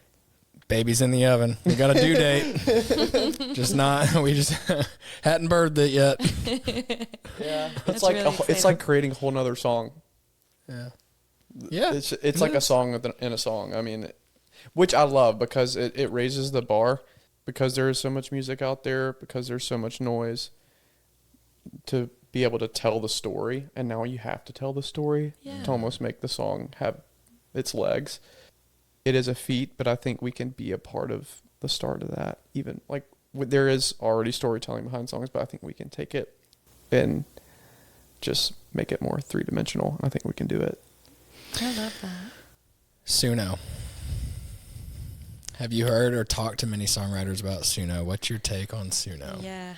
Baby's in the oven. We got a due date. We just hadn't birthed it yet. Yeah, That's really it's exciting. like creating a whole nother song. Yeah. Yeah. It's like a song in a song. I mean, which I love because it raises the bar, because there is so much music out there, because there's so much noise, to be able to tell the story, and now you have to tell the story to almost make the song have its legs. It is a feat, but I think we can be a part of the start of that. Even like there is already storytelling behind songs, but I think we can take it and just make it more 3-dimensional. I think we can do it. I love that. Suno. Have you heard or talked to many songwriters about Suno? What's your take on Suno? Yeah.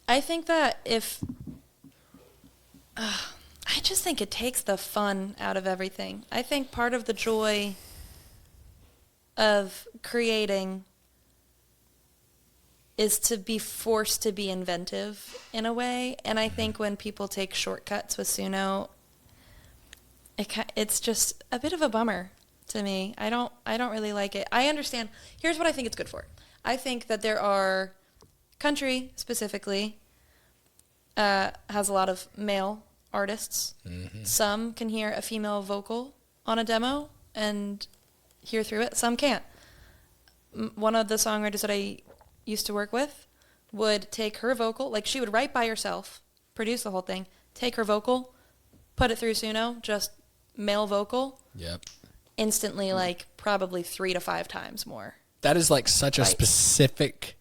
I think that I just think it takes the fun out of everything. I think part of the joy of creating is to be forced to be inventive in a way. And I think when people take shortcuts with Suno, it's just a bit of a bummer to me. I don't really like it. I understand. Here's what I think it's good for. I think that there are, country specifically has a lot of male artists. Mm-hmm. Some can hear a female vocal on a demo and hear through it. Some can't. One of the songwriters that I used to work with would take her vocal, like she would write by herself, produce the whole thing, take her vocal, put it through Suno, just male vocal. Yep. Instantly, like probably 3 to 5 times more. That is like such a specific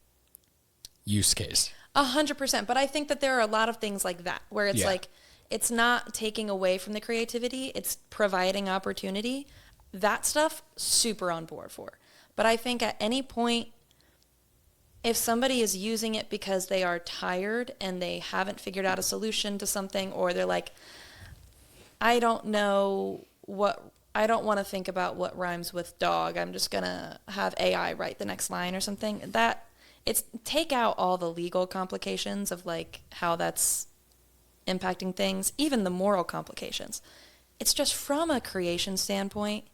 use case. 100%. But I think that there are a lot of things like that where it's like, it's not taking away from the creativity, it's providing opportunity. That stuff, super on board for. But I think at any point, if somebody is using it because they are tired and they haven't figured out a solution to something, or they're like, I don't want to think about what rhymes with dog, I'm just going to have AI write the next line or something, take out all the legal complications of like how that's impacting things, even the moral complications. It's just from a creation standpoint,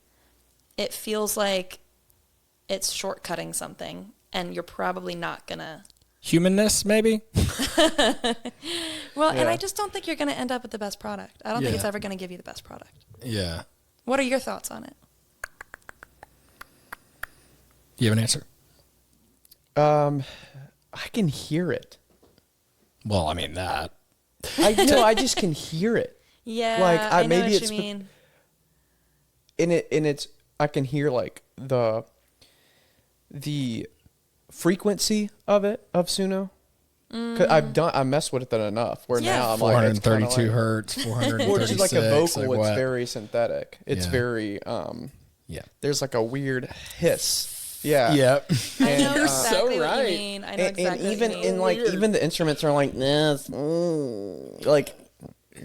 it feels like it's shortcutting something, and you're probably not gonna. Humanness, maybe? Well, and I just don't think you're gonna end up with the best product. I don't think it's ever gonna give you the best product. Yeah. What are your thoughts on it? You have an answer? I can hear it. Well, I mean that. I just can hear it. Yeah, like I know maybe what it's you mean. I can hear like the frequency of Suno. 'Cause I messed with it enough where now I'm like 432 hertz, 436. Which is like a vocal. Like it's very synthetic. It's very There's like a weird hiss. Yeah. Yep. I know exactly so what right. you mean. I know exactly and even what you mean. in like even the instruments are like this. Like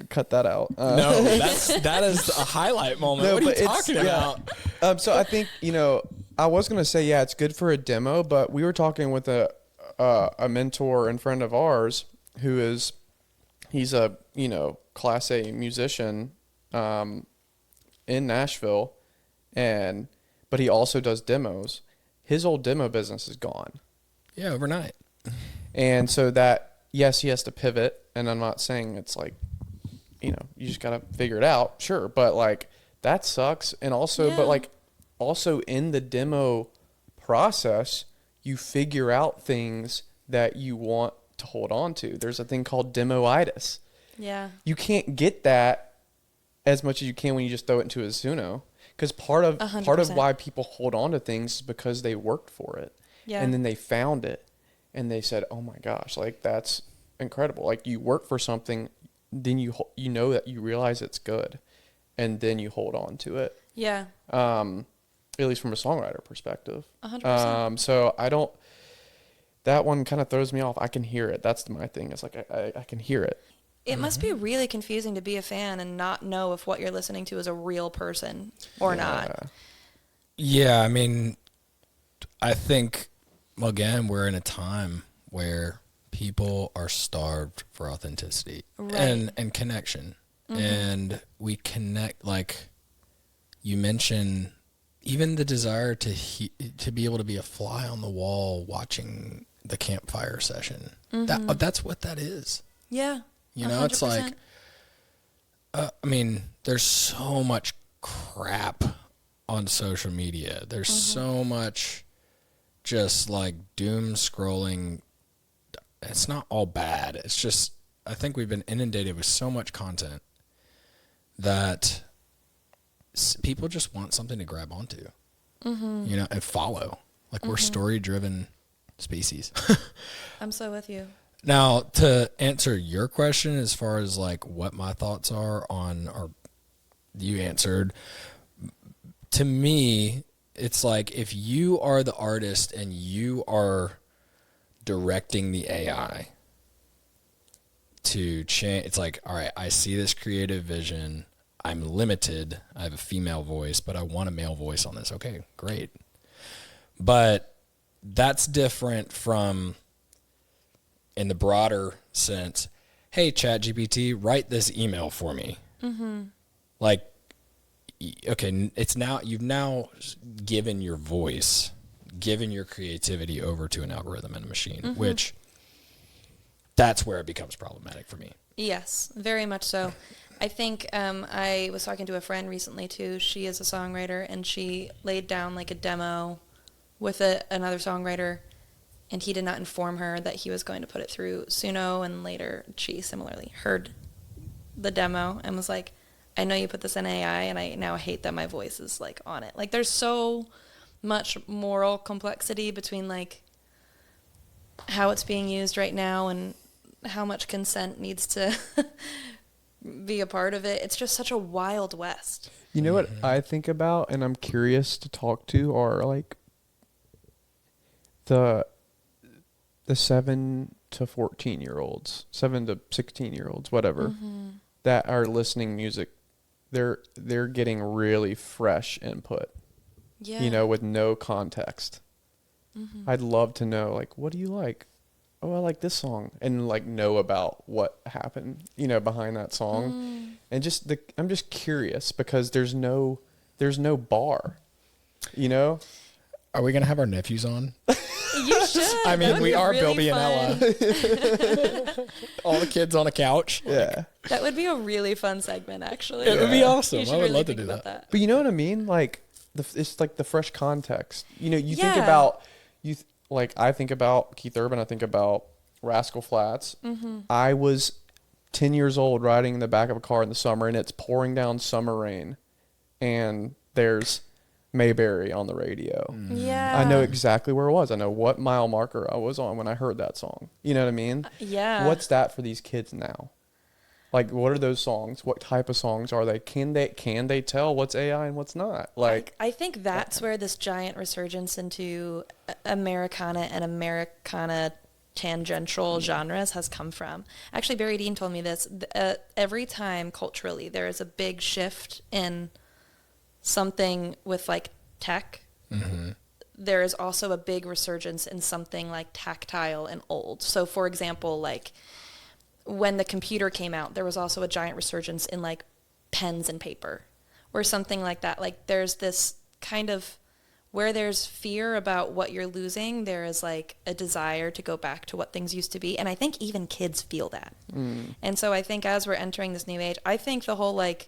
cut that out. No, that is a highlight moment. No, what are but you talking about? So I think I was gonna say it's good for a demo, but we were talking with a mentor and friend of ours he's a Class A musician in Nashville, but he also does demos. His old demo business is gone. Yeah, overnight. And so that, yes, he has to pivot. And I'm not saying it's like, you just got to figure it out. Sure. But like, that sucks. And also, but like, also in the demo process, you figure out things that you want to hold on to. There's a thing called demoitis. Yeah. You can't get that as much as you can when you just throw it into a Suno. Because part of why people hold on to things is because they worked for it. Yeah. And then they found it and they said, oh my gosh, like that's incredible. Like you work for something, then you know that you realize it's good, and then you hold on to it. Yeah. At least from a songwriter perspective. 100%. So that one kind of throws me off. I can hear it. That's my thing. It's like I can hear it. It must be really confusing to be a fan and not know if what you're listening to is a real person or not. Yeah, I mean, I think, again, we're in a time where people are starved for authenticity and connection. And we connect, like you mentioned, even the desire to be able to be a fly on the wall watching the campfire session. That's what that is. Yeah. You know, 100%. it's like, I mean, there's so much crap on social media. There's so much just like doom scrolling. It's not all bad. It's just, I think we've been inundated with so much content that people just want something to grab onto, you know, and follow. Like we're story-driven species. I'm so with you. Now, to answer your question as far as like what my thoughts are on, or you answered, to me, it's like if you are the artist and you are directing the AI to change, it's like, all right, I see this creative vision. I'm limited. I have a female voice, but I want a male voice on this. Okay, great. But that's different from, in the broader sense, hey, ChatGPT, write this email for me. Like, okay, it's now, you've now given your voice, given your creativity over to an algorithm and a machine, which that's where it becomes problematic for me. Yes, very much so. I think I was talking to a friend recently too. She is a songwriter, and she laid down like a demo with another songwriter, and he did not inform her that he was going to put it through Suno, and later she similarly heard the demo and was like, I know you put this in AI, and I now hate that my voice is like on it. Like there's so much moral complexity between like how it's being used right now and how much consent needs to be a part of it. It's just such a wild west. You know what I think about, and I'm curious to talk to, are like the 7 to 14-year-olds, 7 to 16-year-olds, whatever, that are listening music. They're getting really fresh input. Yeah. You know, with no context. I'd love to know, like, what do you like? Oh, I like this song, and like know about what happened, you know, behind that song. And just I'm just curious because there's no bar, you know. Are we gonna have our nephews on? You should. I mean, we are really Bilby and Ella. All the kids on a couch. Yeah. That would be a really fun segment, actually. It would be awesome. You should I would really love to think do about that. But you know what I mean? Like, it's like the fresh context. You know, you think Yeah. about, like, I think about Keith Urban, I think about Rascal Flatts. I was 10 years old riding in the back of a car in the summer, and it's pouring down summer rain, and there's Mayberry on the radio. Yeah. I know exactly where it was. I know what mile marker I was on when I heard that song. You know what I mean? Yeah. What's that for these kids now? Like, what are those songs? What type of songs are they? Can they tell what's AI and what's not? Like, I think that's where this giant resurgence into Americana and Americana tangential genres has come from. Actually, Barry Dean told me this. Every time culturally there is a big shift in something with like tech, there is also a big resurgence in something like tactile and old. So for example, like when the computer came out, there was also a giant resurgence in like pens and paper or something like that. Like there's this kind of, where there's fear about what you're losing, there is like a desire to go back to what things used to be. And I think even kids feel that. And so I think as we're entering this new age, I think the whole like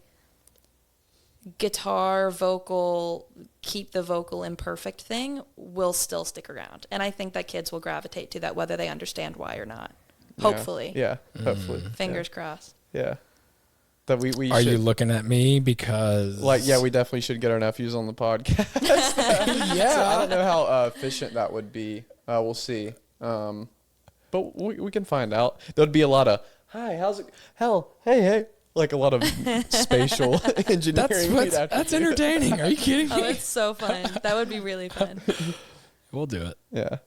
guitar, vocal, keep the vocal imperfect thing will still stick around. And I think that kids will gravitate to that whether they understand why or not. Hopefully. Yeah, hopefully. Fingers crossed. Yeah. That we Are should, you looking at me because like, yeah, we definitely should get our nephews on the podcast. yeah. So I don't know how efficient that would be. We'll see. But we can find out. There'd be a lot of, hi, how's it? Hell, hey. Like a lot of spatial engineering. That's entertaining. Are you kidding me? Oh, that's so fun. That would be really fun. We'll do it. Yeah.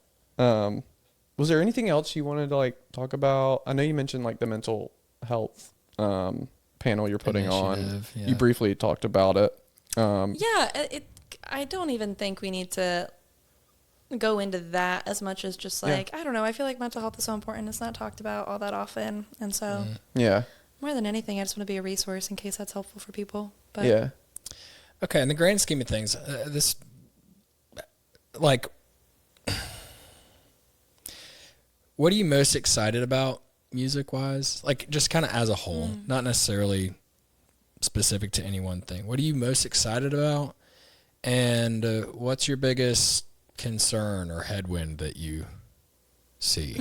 Was there anything else you wanted to like talk about? I know you mentioned like the mental health panel you're putting on. Initiative, yeah. You briefly talked about it. I don't even think we need to go into that as much as just like, I don't know, I feel like mental health is so important. It's not talked about all that often. And so more than anything, I just want to be a resource in case that's helpful for people. But Yeah. Okay, in the grand scheme of things, this, like, what are you most excited about music-wise? Like, just kind of as a whole, not necessarily specific to any one thing. What are you most excited about? And what's your biggest concern or headwind that you see?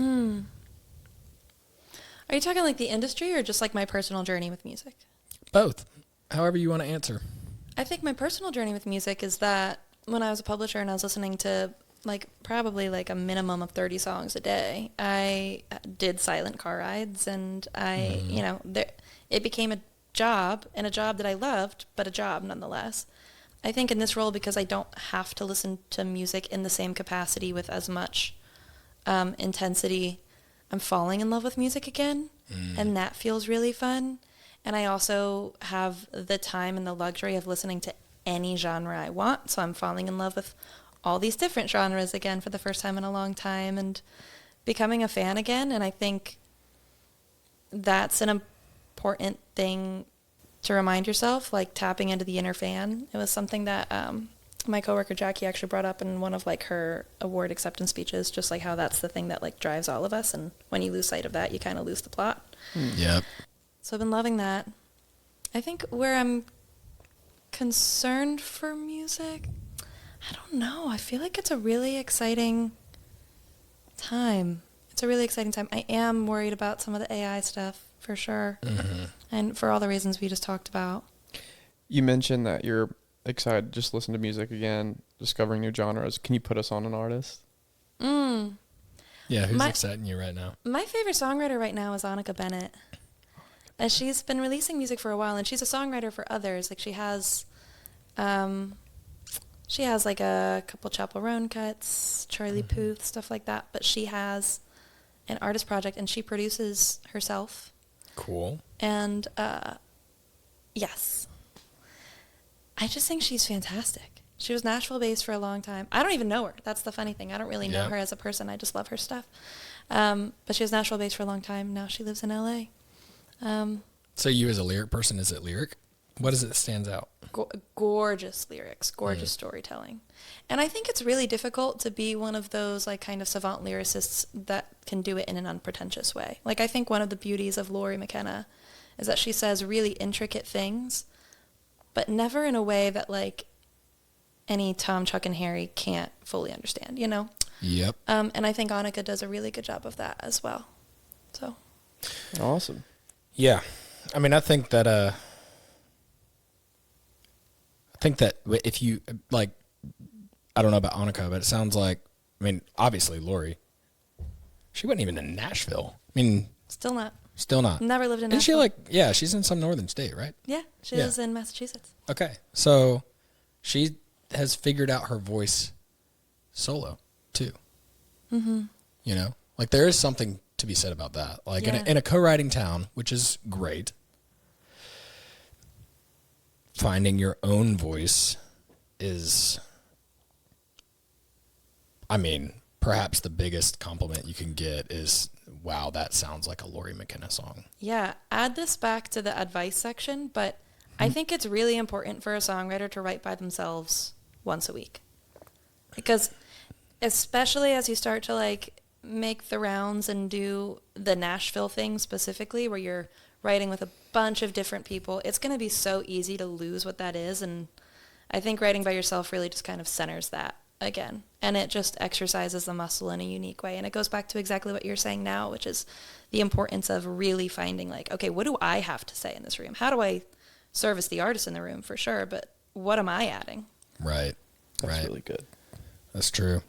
Are you talking like the industry or just like my personal journey with music? Both. However you want to answer. I think my personal journey with music is that when I was a publisher and I was listening to like probably like a minimum of 30 songs a day, I did silent car rides and it became a job and a job that I loved, but a job nonetheless. I think in this role, because I don't have to listen to music in the same capacity with as much intensity, I'm falling in love with music again, and that feels really fun. And I also have the time and the luxury of listening to any genre I want, so I'm falling in love with all these different genres again for the first time in a long time and becoming a fan again. And I think that's an important thing to remind yourself, like tapping into the inner fan. It was something that my coworker Jackie actually brought up in one of like her award acceptance speeches, just like how that's the thing that like drives all of us, and when you lose sight of that, you kind of lose the plot. Yep. So I've been loving that. I think where I'm concerned for music, I don't know. I feel like it's a really exciting time. It's a really exciting time. I am worried about some of the AI stuff for sure. And for all the reasons we just talked about. You mentioned that you're excited to just listen to music again, discovering new genres. Can you put us on an artist? Yeah, who's exciting you right now? My favorite songwriter right now is Annika Bennett. And she's been releasing music for a while, and she's a songwriter for others. Like she has like a couple Chapel Roan cuts, Charlie Puth, stuff like that. But she has an artist project, and she produces herself. Cool. And yes, I just think she's fantastic. She was Nashville based for a long time. I don't even know her. That's the funny thing. I don't really know her as a person. I just love her stuff. But she was Nashville based for a long time. Now she lives in LA. So you as a lyric person, is it lyric? What is it that stands out? Gorgeous lyrics, gorgeous storytelling. And I think it's really difficult to be one of those like kind of savant lyricists that can do it in an unpretentious way. Like I think one of the beauties of Lori McKenna is that she says really intricate things, but never in a way that like any Tom, Chuck, and Harry can't fully understand, you know? Yep. And I think Annika does a really good job of that as well. So. Awesome. Yeah. I mean, I think that if you, like, I don't know about Annika, but it sounds like, I mean, obviously Lori, she wasn't even in Nashville. I mean. Still not. Never Never lived in Nashville. Isn't she like, yeah, she's in some northern state, right? Yeah, she lives in Massachusetts. Okay. So she has figured out her voice solo too. You know, like there is something to be said about that. Like in a co-writing town, which is great, finding your own voice is, I mean, perhaps the biggest compliment you can get is, wow, that sounds like a Lori McKenna song. Yeah, add this back to the advice section, but I think it's really important for a songwriter to write by themselves once a week. Because especially as you start to like make the rounds and do the Nashville thing specifically, where you're writing with a bunch of different people, it's going to be so easy to lose what that is. And I think writing by yourself really just kind of centers that again. And it just exercises the muscle in a unique way. And it goes back to exactly what you're saying now, which is the importance of really finding like, okay, what do I have to say in this room? How do I service the artist in the room for sure? But what am I adding? Right. That's really good. That's true.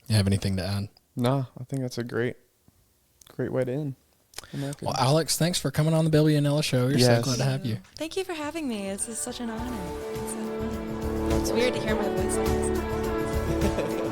You have anything to add? No, I think that's a great way to end. Well, Alex, thanks for coming on the Bilby and Ella show. We're so glad to have you. Thank you for having me. This is such an honor. It's weird to hear my voice like this.